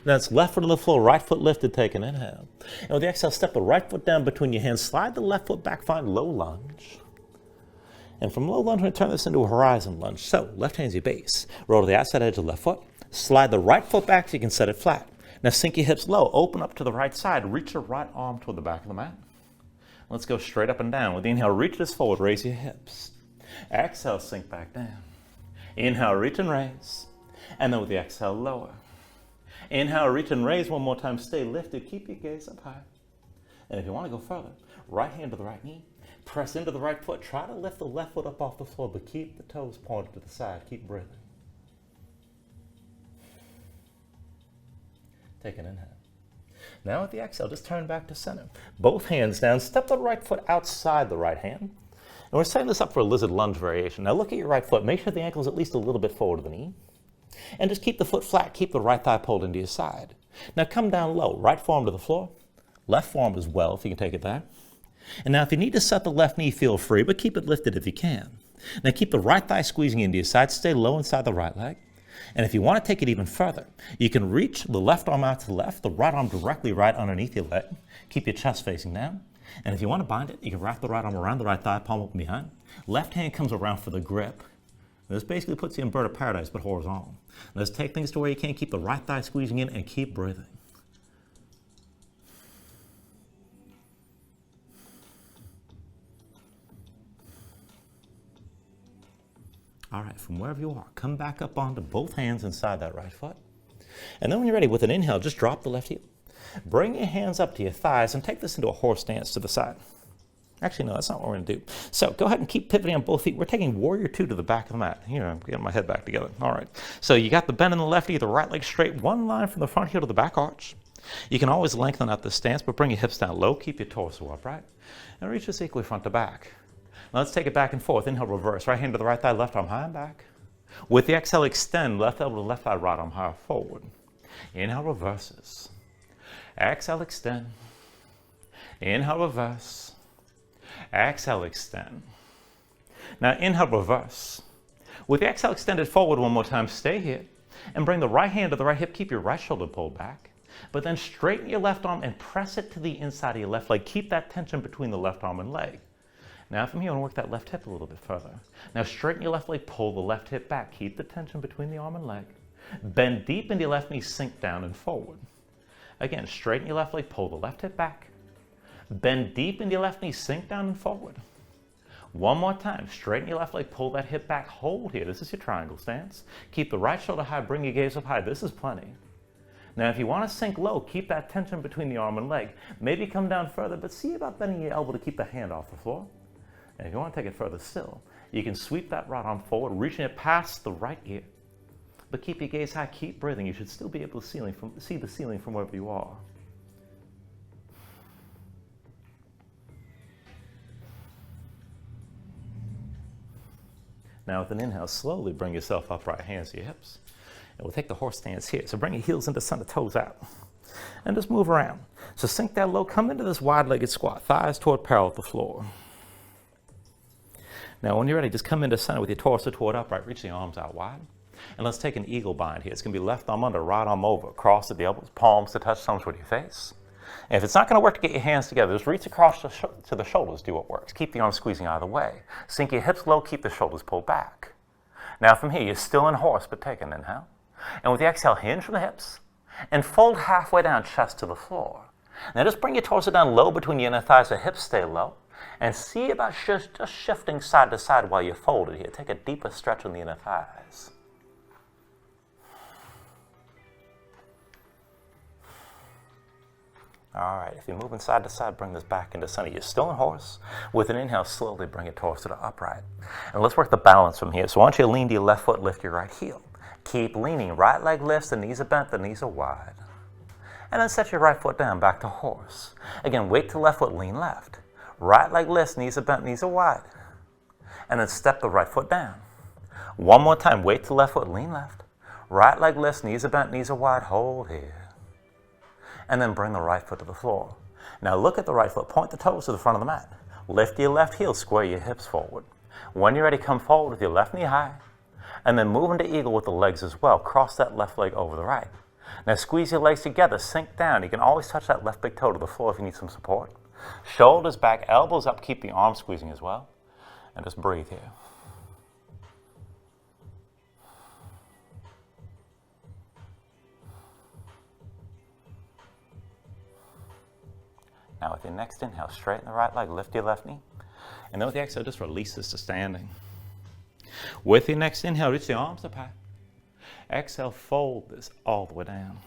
Now it's left foot on the floor, right foot lifted, take an inhale. And with the exhale, step the right foot down between your hands, slide the left foot back, find low lunge. And from low lunge, we're going to turn this into a horizon lunge. So left hand's your base. Roll to the outside edge of the left foot. Slide the right foot back so you can set it flat. Now sink your hips low, open up to the right side, reach your right arm toward the back of the mat. Let's go straight up and down. With the inhale, reach this forward, raise your hips. Exhale, sink back down. Inhale, reach and raise. And then with the exhale, lower. Inhale, reach and raise one more time. Stay lifted, keep your gaze up high. And if you want to go further, right hand to the right knee, press into the right foot, try to lift the left foot up off the floor, but keep the toes pointed to the side, keep breathing. Take an inhale. Now with the exhale, just turn back to center. Both hands down, step the right foot outside the right hand. And we're setting this up for a lizard lunge variation. Now look at your right foot, make sure the ankle is at least a little bit forward of the knee. And just keep the foot flat, keep the right thigh pulled into your side. Now come down low, right forearm to the floor, left forearm as well, if you can take it there. And now if you need to set the left knee, feel free, but keep it lifted if you can. Now keep the right thigh squeezing into your side, stay low inside the right leg. And if you want to take it even further, you can reach the left arm out to the left, the right arm directly right underneath your leg. Keep your chest facing down. And if you want to bind it, you can wrap the right arm around the right thigh, palm open behind. Left hand comes around for the grip. And this basically puts you in bird of paradise, but horizontal. Let's take things to where you can. Keep the right thigh squeezing in and keep breathing. All right, from wherever you are, come back up onto both hands inside that right foot. And then when you're ready, with an inhale, just drop the left heel. Bring your hands up to your thighs and take this into a horse stance to the side. Actually, no, that's not what we're going to do. So go ahead and keep pivoting on both feet. We're taking warrior two to the back of the mat. Here, I'm getting my head back together. All right. So you got the bend in the left knee, the right leg straight, one line from the front heel to the back arch. You can always lengthen out the stance, but bring your hips down low, keep your torso upright, and reach this equally front to back. Now let's take it back and forth. Inhale, reverse. Right hand to the right thigh, left arm high and back. With the exhale, extend left elbow to left thigh, right arm higher forward. Inhale, reverses. Exhale, extend. Inhale, reverse. Exhale, extend. Now inhale, reverse. With the exhale extended forward one more time, stay here. And bring the right hand to the right hip. Keep your right shoulder pulled back. But then straighten your left arm and press it to the inside of your left leg. Keep that tension between the left arm and leg. Now from here, I want to work that left hip a little bit further. Now straighten your left leg, pull the left hip back. Keep the tension between the arm and leg. Bend deep into your left knee, sink down and forward. Again, straighten your left leg, pull the left hip back. Bend deep into your left knee, sink down and forward. One more time, straighten your left leg, pull that hip back, hold here. This is your triangle stance. Keep the right shoulder high, bring your gaze up high. This is plenty. Now, if you want to sink low, keep that tension between the arm and leg. Maybe come down further, but see about bending your elbow to keep the hand off the floor. And if you want to take it further still, you can sweep that right arm forward, reaching it past the right ear. But keep your gaze high, keep breathing. You should still be able to see the ceiling from wherever you are. Now with an inhale, slowly bring yourself upright, hands to your hips. And we'll take the horse stance here. So bring your heels into center, toes out. And just move around. So sink down low, come into this wide-legged squat, thighs toward parallel with the floor. Now when you're ready, just come into center with your torso toward upright, reach the arms out wide. And let's take an eagle bind here. It's going to be left arm under, right arm over, cross at the elbows, palms to touch, thumbs with your face. And if it's not going to work to get your hands together, just reach across to the shoulders, do what works. Keep the arms squeezing either way. Sink your hips low, keep the shoulders pulled back. Now from here, you're still in horse, but take an inhale. And with the exhale, hinge from the hips and fold halfway down, chest to the floor. Now just bring your torso down low between your inner thighs, so hips stay low. And see about just shifting side to side while you're folded here. Take a deeper stretch on the inner thighs. All right, if you're moving side to side, bring this back into center. You're still in horse. With an inhale, slowly bring your torso to upright. And let's work the balance from here. So I want you to lean to your left foot, lift your right heel. Keep leaning. Right leg lifts, the knees are bent, the knees are wide. And then set your right foot down, back to horse. Again, weight to left foot, lean left. Right leg lifts, knees are bent, knees are wide. And then step the right foot down. One more time, weight to left foot, lean left. Right leg lifts, knees are bent, knees are wide, hold here. And then bring the right foot to the floor. Now look at the right foot, point the toes to the front of the mat. Lift your left heel, square your hips forward. When you're ready, come forward with your left knee high. And then move into eagle with the legs as well. Cross that left leg over the right. Now squeeze your legs together, sink down. You can always touch that left big toe to the floor if you need some support. Shoulders back, elbows up, keep the arms squeezing as well. And just breathe here. Now with your next inhale, straighten the right leg, lift your left knee. And then with the exhale, just release this to standing. With your next inhale, reach the arms up high. Exhale, fold this all the way down.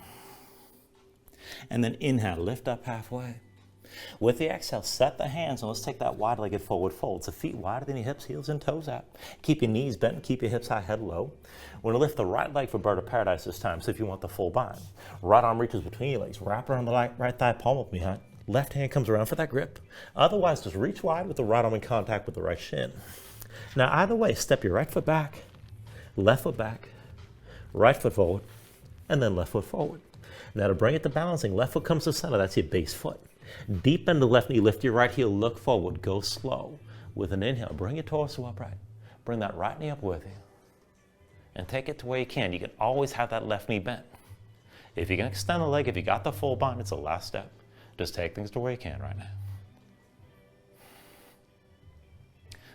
And then inhale, lift up halfway. With the exhale, set the hands, and let's take that wide-legged forward fold. So feet wider than your hips, heels and toes out. Keep your knees bent, keep your hips high, head low. We're gonna lift the right leg for bird of paradise this time, so if you want the full bind. Right arm reaches between your legs, wrap around the right thigh, palm up behind. Left hand comes around for that grip. Otherwise, just reach wide with the right arm in contact with the right shin. Now, either way, step your right foot back, left foot back, right foot forward, and then left foot forward. Now, to bring it to balancing, left foot comes to center, that's your base foot. Deep bend the left knee, lift your right heel, look forward, go slow. With an inhale, bring your torso upright. Bring that right knee up with you. And take it to where you can. You can always have that left knee bent. If you can extend the leg, if you got the full bind, it's the last step. Just take things to where you can right now.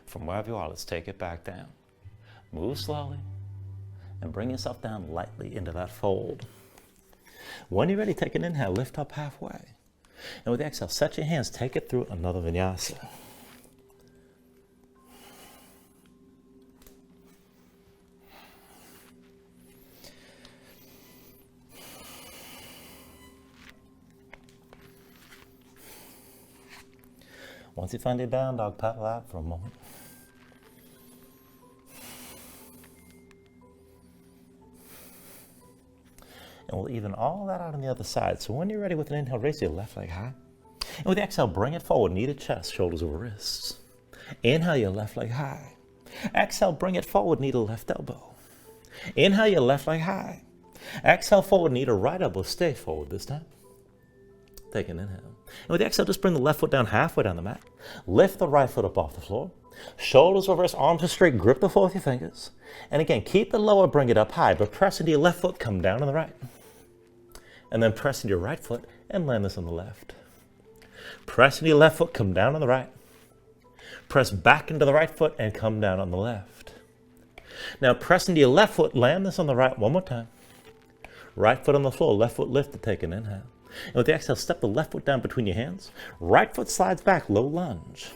From wherever you are, let's take it back down. Move slowly and bring yourself down lightly into that fold. When you're ready, take an inhale, lift up halfway. And with the exhale, set your hands, take it through another vinyasa. Once you find your down dog, paddle out for a moment. And we'll even all that out on the other side. So when you're ready with an inhale, raise your left leg high. And with the exhale, bring it forward, knee to chest, shoulders over wrists. Inhale your left leg high. Exhale, bring it forward, knee to left elbow. Inhale your left leg high. Exhale forward, knee to right elbow, stay forward this time. Take an inhale. And with the exhale, just bring the left foot down halfway down the mat. Lift the right foot up off the floor. Shoulders over wrists, arms are straight, grip the floor with your fingers. And again, keep the lower, bring it up high, but press into your left foot, come down on the right. And then press into your right foot and land this on the left. Press into your left foot, come down on the right. Press back into the right foot and come down on the left. Now press into your left foot, land this on the right one more time. Right foot on the floor, left foot lifted, take an inhale. And with the exhale, step the left foot down between your hands. Right foot slides back, low lunge.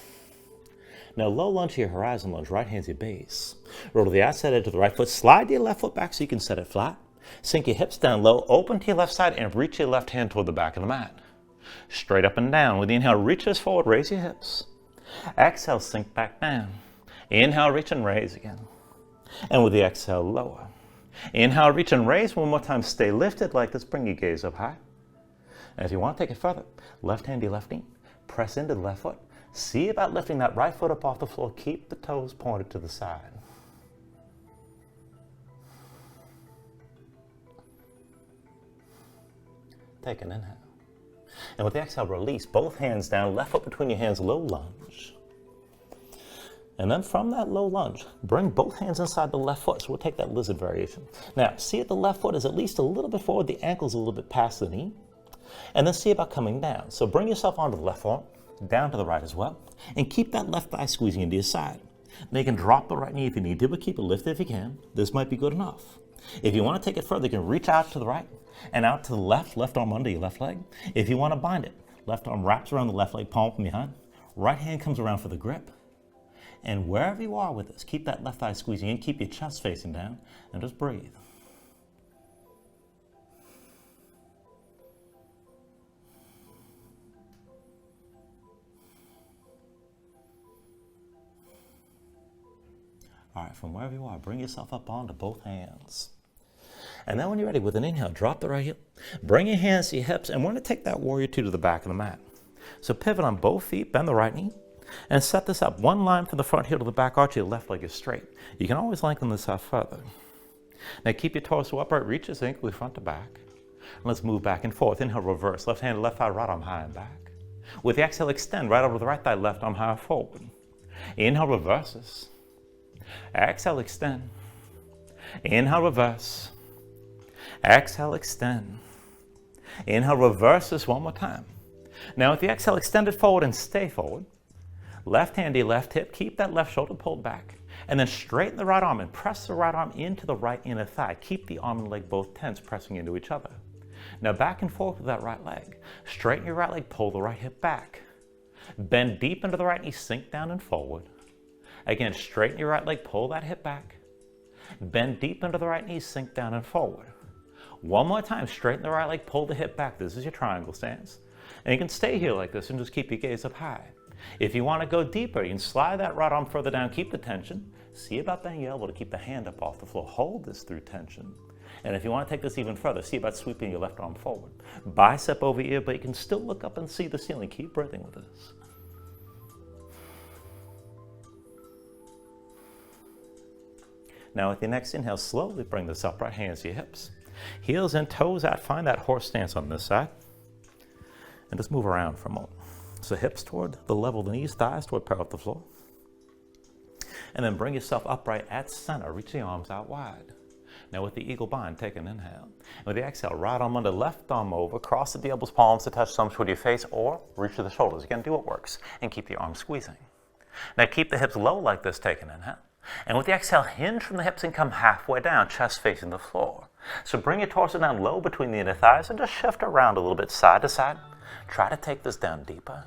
Now low lunge to your horizon lunge, right hand's your base. Roll to the outside edge of the right foot, slide your left foot back so you can set it flat. Sink your hips down low, open to your left side, and reach your left hand toward the back of the mat. Straight up and down. With the inhale, reach this forward, raise your hips. Exhale, sink back down. Inhale, reach and raise again. And with the exhale, lower. Inhale, reach and raise one more time. Stay lifted like this. Bring your gaze up high. And if you want to take it further, left hand to your left knee. Press into the left foot. See about lifting that right foot up off the floor. Keep the toes pointed to the side. Take an inhale. And with the exhale, release both hands down, left foot between your hands, low lunge. And then from that low lunge, bring both hands inside the left foot. So we'll take that lizard variation. Now, see if the left foot is at least a little bit forward, the ankle's a little bit past the knee. And then see about coming down. So bring yourself onto the left arm, down to the right as well. And keep that left thigh squeezing into your side. Now you can drop the right knee if you need to, but keep it lifted if you can. This might be good enough. If you want to take it further, you can reach out to the right and out to the left arm under your left leg. If you want to bind it, left arm wraps around the left leg, palm from behind. Right hand comes around for the grip. And wherever you are with this, keep that left thigh squeezing in, keep your chest facing down, and just breathe. All right, from wherever you are, bring yourself up onto both hands. And then when you're ready, with an inhale, drop the right heel. Bring your hands to your hips, and we're going to take that warrior two to the back of the mat. So pivot on both feet, bend the right knee, and set this up. One line from the front heel to the back arch, your left leg is straight. You can always lengthen this out further. Now keep your torso upright, reach this ankle front to back. And let's move back and forth. Inhale, reverse. Left hand, left thigh, right arm high and back. With the exhale, extend right over the right thigh, left arm high forward. Inhale, reverses. Exhale, extend. Inhale, reverse. Exhale, extend. Inhale, reverse this one more time. Now with the exhale, extend it forward and stay forward. Left hand to your left hip, keep that left shoulder pulled back. And then straighten the right arm and press the right arm into the right inner thigh. Keep the arm and leg both tense, pressing into each other. Now back and forth with that right leg. Straighten your right leg, pull the right hip back. Bend deep into the right knee, sink down and forward. Again, straighten your right leg, pull that hip back. Bend deep into the right knee, sink down and forward. One more time, straighten the right leg, pull the hip back. This is your triangle stance. And you can stay here like this and just keep your gaze up high. If you want to go deeper, you can slide that right arm further down, keep the tension. See about bending your elbow to keep the hand up off the floor. Hold this through tension. And if you want to take this even further, see about sweeping your left arm forward. Bicep over ear, but you can still look up and see the ceiling. Keep breathing with this. Now with your next inhale, slowly bring this upright, hands to your hips. Heels in, toes out, find that horse stance on this side. And just move around for a moment. So hips toward the level of the knees, thighs toward parallel with the floor. And then bring yourself upright at center, reach the arms out wide. Now with the eagle bind, take an inhale. And with the exhale, right arm under, left arm over, cross the elbows, palms to touch thumbs toward your face, or reach to the shoulders. Again, do what works, and keep your arms squeezing. Now keep the hips low like this, take an inhale. And with the exhale, hinge from the hips and come halfway down, chest facing the floor. So bring your torso down low between the inner thighs and just shift around a little bit side to side. Try to take this down deeper.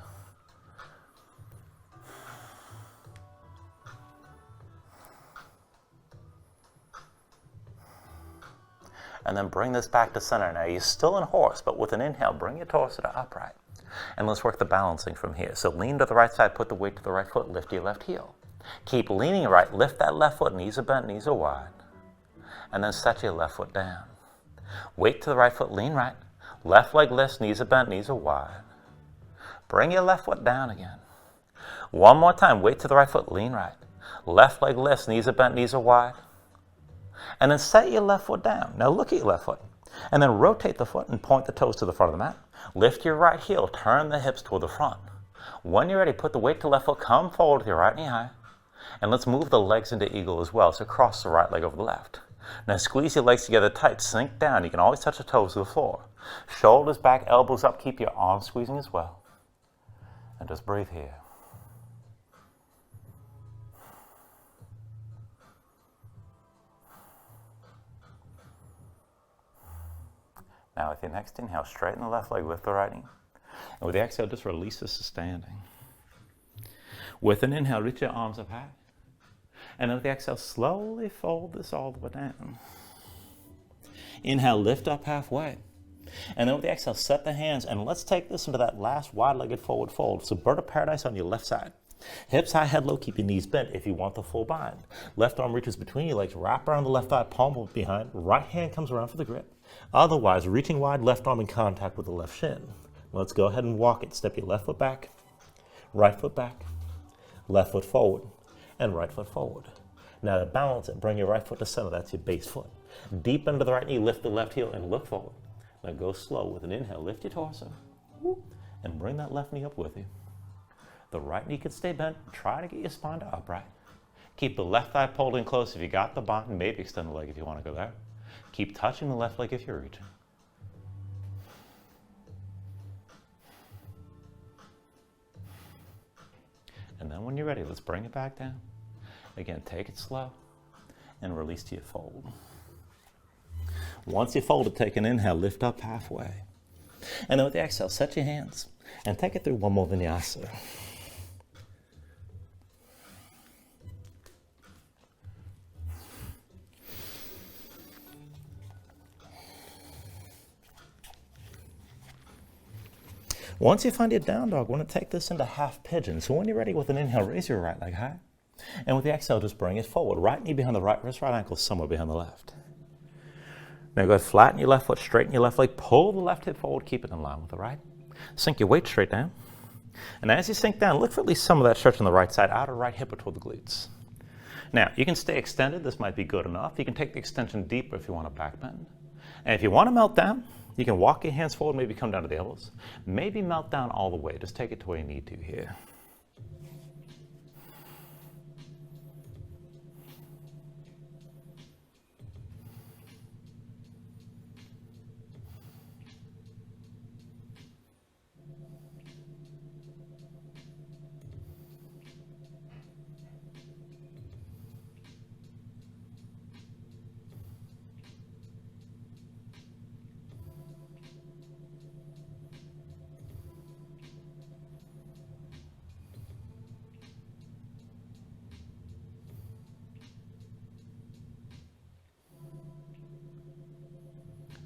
And then bring this back to center. Now you're still in horse, but with an inhale, bring your torso to upright. And let's work the balancing from here. So lean to the right side, put the weight to the right foot, lift your left heel. Keep leaning right, lift that left foot, knees are bent, knees are wide. And then set your left foot down. Weight to the right foot, lean right. Left leg lifts, knees are bent, knees are wide. Bring your left foot down again. One more time, weight to the right foot, lean right. Left leg lifts, knees are bent, knees are wide. And then set your left foot down. Now look at your left foot. And then rotate the foot and point the toes to the front of the mat. Lift your right heel, turn the hips toward the front. When you're ready, put the weight to the left foot, come forward with your right knee high. And let's move the legs into eagle as well. So cross the right leg over the left. Now squeeze your legs together tight, sink down. You can always touch the toes to the floor. Shoulders back, elbows up, keep your arms squeezing as well. And just breathe here. Now with your next inhale, straighten the left leg, lift the right knee. And with the exhale, just release this to standing. With an inhale, reach your arms up high. And with the exhale, slowly fold this all the way down. Inhale, lift up halfway. And then with the exhale, set the hands, and let's take this into that last wide-legged forward fold. So bird of paradise on your left side. Hips high, head low, keep your knees bent if you want the full bind. Left arm reaches between your legs, wrap around the left thigh, palm behind. Right hand comes around for the grip. Otherwise, reaching wide, left arm in contact with the left shin. Let's go ahead and walk it. Step your left foot back, left foot forward, and right foot forward. Now to balance it, bring your right foot to center. That's your base foot. Deep into the right knee, lift the left heel and look forward. Now go slow with an inhale, lift your torso, and bring that left knee up with you. The right knee can stay bent. Try to get your spine to upright. Keep the left thigh pulled in close if you got the bind. Maybe extend the leg if you want to go there. Keep touching the left leg if you're reaching. And then when you're ready, let's bring it back down. Again, take it slow and release to your fold. Once you fold it, take an inhale, lift up halfway. And then with the exhale, set your hands and take it through one more vinyasa. Once you find your down dog, we're going to take this into half pigeon. So when you're ready with an inhale, raise your right leg high. And with the exhale, just bring it forward. Right knee behind the right wrist, right ankle somewhere behind the left. Now go ahead, flatten your left foot, straighten your left leg, pull the left hip forward, keep it in line with the right. Sink your weight straight down. And as you sink down, look for at least some of that stretch on the right side, outer right hip or toward the glutes. Now, you can stay extended. This might be good enough. You can take the extension deeper if you want to back bend. And if you want to melt down, you can walk your hands forward, maybe come down to the elbows. Maybe melt down all the way. Just take it to where you need to here.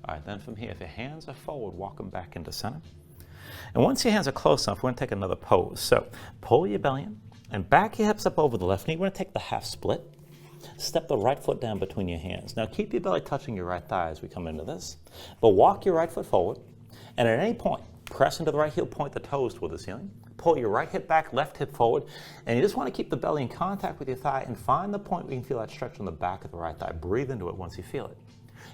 All right, then from here, if your hands are forward, walk them back into center. And once your hands are close enough, we're going to take another pose. So pull your belly in and back your hips up over the left knee. We're going to take the half split. Step the right foot down between your hands. Now keep your belly touching your right thigh as we come into this. But walk your right foot forward. And at any point, press into the right heel, point the toes toward the ceiling. Pull your right hip back, left hip forward. And you just want to keep the belly in contact with your thigh and find the point where you can feel that stretch on the back of the right thigh. Breathe into it once you feel it.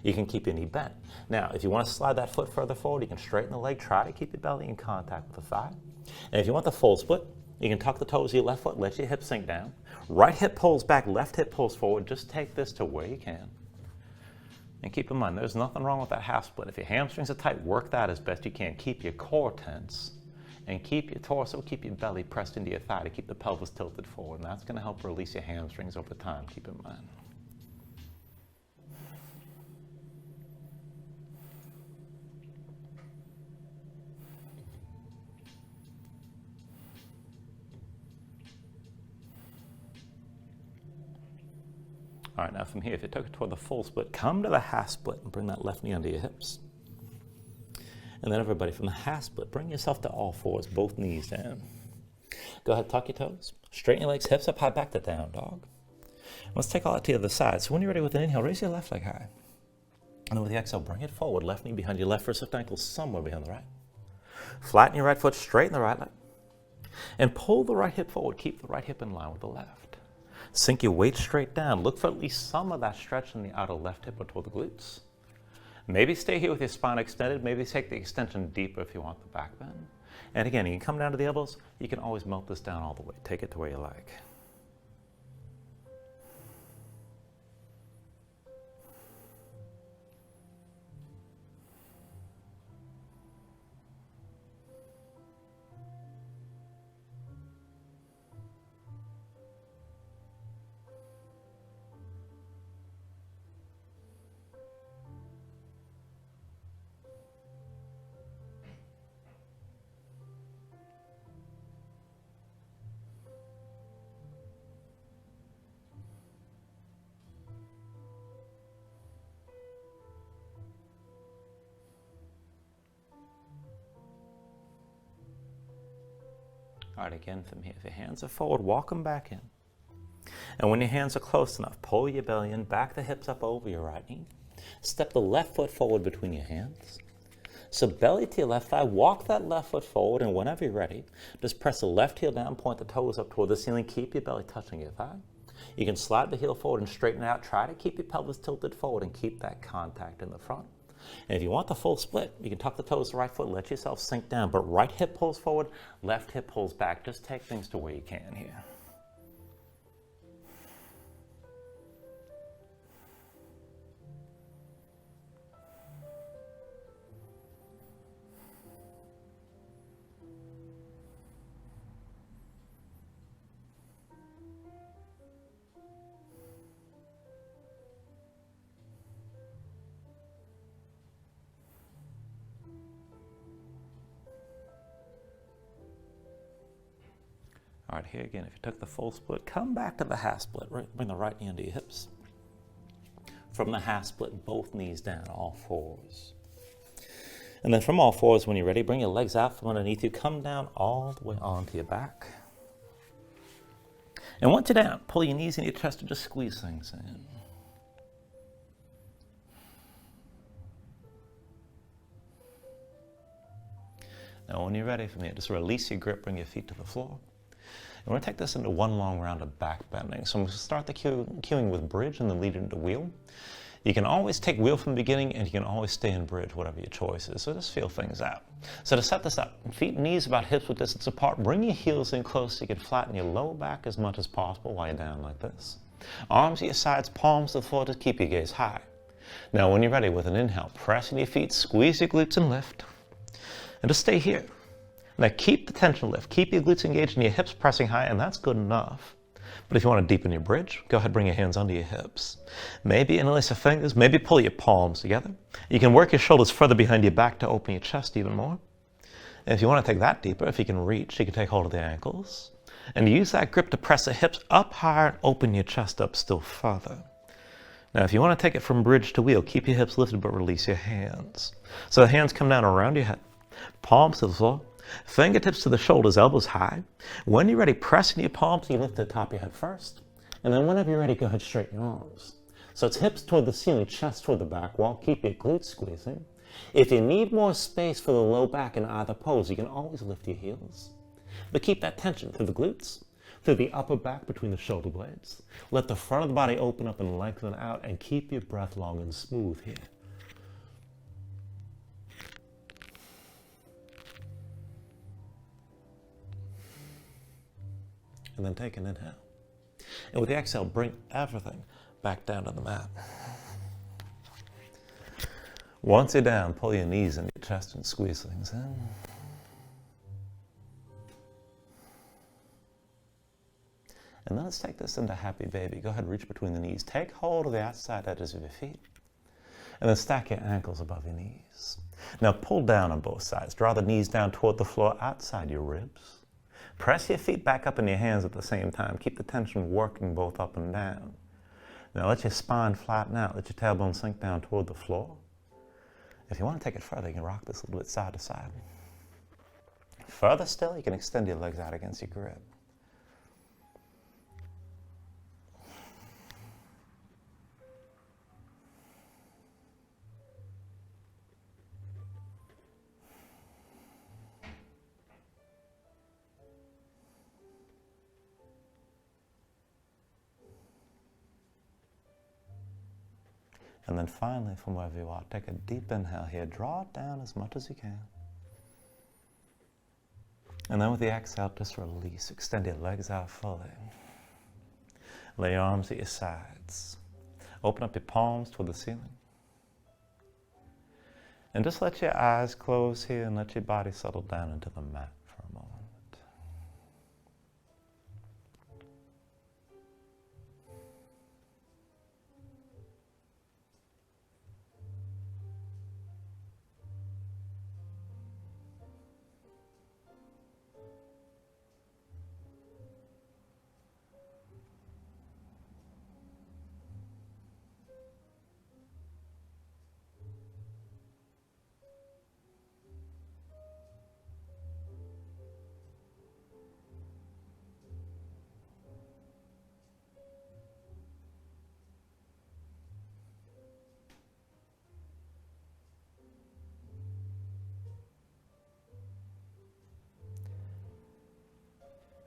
You can keep your knee bent. Now, if you want to slide that foot further forward, you can straighten the leg. Try to keep your belly in contact with the thigh. And if you want the full split, you can tuck the toes of your left foot, let your hips sink down. Right hip pulls back, left hip pulls forward. Just take this to where you can. And keep in mind, there's nothing wrong with that half split. If your hamstrings are tight, work that as best you can. Keep your core tense and keep your torso, keep your belly pressed into your thigh to keep the pelvis tilted forward. And that's going to help release your hamstrings over time, keep in mind. All right, now from here, if you took it toward the full split, come to the half split and bring that left knee under your hips. And then everybody from the half split, bring yourself to all fours, both knees down. Go ahead, tuck your toes. Straighten your legs, hips up high, back to down dog. Let's take all that to the other side. So when you're ready with an inhale, raise your left leg high. And then with the exhale, bring it forward. Left knee behind your left, first left ankle somewhere behind the right. Flatten your right foot, straighten the right leg. And pull the right hip forward. Keep the right hip in line with the left. Sink your weight straight down. Look for at least some of that stretch in the outer left hip or toward the glutes. Maybe stay here with your spine extended. Maybe take the extension deeper if you want the back bend. And again, you can come down to the elbows. You can always melt this down all the way. Take it to where you like. All right, again from here, if your hands are forward, walk them back in. And when your hands are close enough, pull your belly in, back the hips up over your right knee. Step the left foot forward between your hands. So belly to your left thigh, walk that left foot forward, and whenever you're ready, just press the left heel down, point the toes up toward the ceiling, keep your belly touching your thigh. You can slide the heel forward and straighten it out. Try to keep your pelvis tilted forward and keep that contact in the front. And if you want the full split, you can tuck the toes to the right foot, let yourself sink down, but right hip pulls forward, left hip pulls back. Just take things to where you can here. All right, here again, if you took the full split, come back to the half split. Right, bring the right knee under your hips. From the half split, both knees down, all fours. And then from all fours, when you're ready, bring your legs out from underneath you. Come down all the way onto your back. And once you're down, pull your knees in your chest and just squeeze things in. Now, when you're ready from here, just release your grip, bring your feet to the floor. And we're going to take this into one long round of back bending. So I'm going to start the cueing with bridge and then lead into wheel. You can always take wheel from the beginning, and you can always stay in bridge, whatever your choice is. So just feel things out. So to set this up, feet and knees about hips width distance apart. Bring your heels in close so you can flatten your low back as much as possible while you're down like this. Arms at your sides, palms to the floor, just keep your gaze high. Now when you're ready with an inhale, press in your feet, squeeze your glutes and lift. And just stay here. Now keep the tension lift. Keep your glutes engaged and your hips pressing high, and that's good enough. But if you want to deepen your bridge, go ahead and bring your hands under your hips. Maybe interlace your fingers, maybe pull your palms together. You can work your shoulders further behind your back to open your chest even more. And if you want to take that deeper, if you can reach, you can take hold of the ankles. And use that grip to press the hips up higher and open your chest up still further. Now, if you want to take it from bridge to wheel, keep your hips lifted, but release your hands. So the hands come down around your head, palms to the floor, fingertips to the shoulders, elbows high. When you're ready, press into your palms, you lift the top of your head first. And then whenever you're ready, go ahead, straighten your arms. So it's hips toward the ceiling, chest toward the back wall. Keep your glutes squeezing. If you need more space for the low back in either pose, you can always lift your heels. But keep that tension through the glutes, through the upper back between the shoulder blades. Let the front of the body open up and lengthen out, and keep your breath long and smooth here. And then take an inhale. And with the exhale, bring everything back down to the mat. Once you're down, pull your knees into your chest and squeeze things in. And then let's take this into happy baby. Go ahead, reach between the knees. Take hold of the outside edges of your feet. And then stack your ankles above your knees. Now pull down on both sides. Draw the knees down toward the floor outside your ribs. Press your feet back up in your hands at the same time. Keep the tension working both up and down. Now let your spine flatten out. Let your tailbone sink down toward the floor. If you want to take it further, you can rock this a little bit side to side. Further still, you can extend your legs out against your grip. And then finally, from wherever you are, take a deep inhale here. Draw it down as much as you can. And then with the exhale, just release. Extend your legs out fully. Lay your arms at your sides. Open up your palms toward the ceiling. And just let your eyes close here and let your body settle down into the mat for a moment.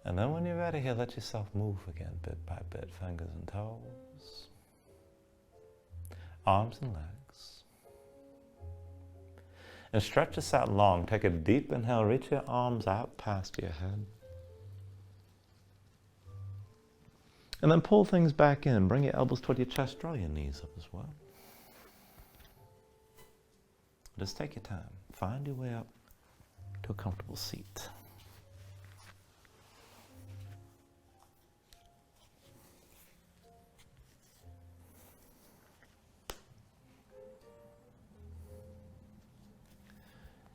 And then when you're ready here, let yourself move again, bit by bit, fingers and toes, arms and legs. And stretch this out long. Take a deep inhale, reach your arms out past your head. And then pull things back in. Bring your elbows toward your chest, draw your knees up as well. Just take your time. Find your way up to a comfortable seat.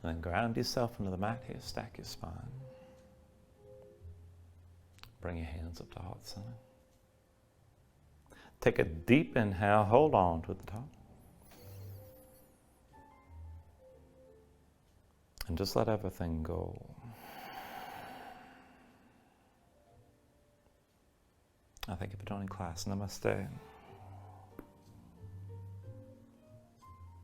And then ground yourself into the mat here, stack your spine. Bring your hands up to heart center. Take a deep inhale, hold on to the top. And just let everything go. I thank you for joining class. Namaste.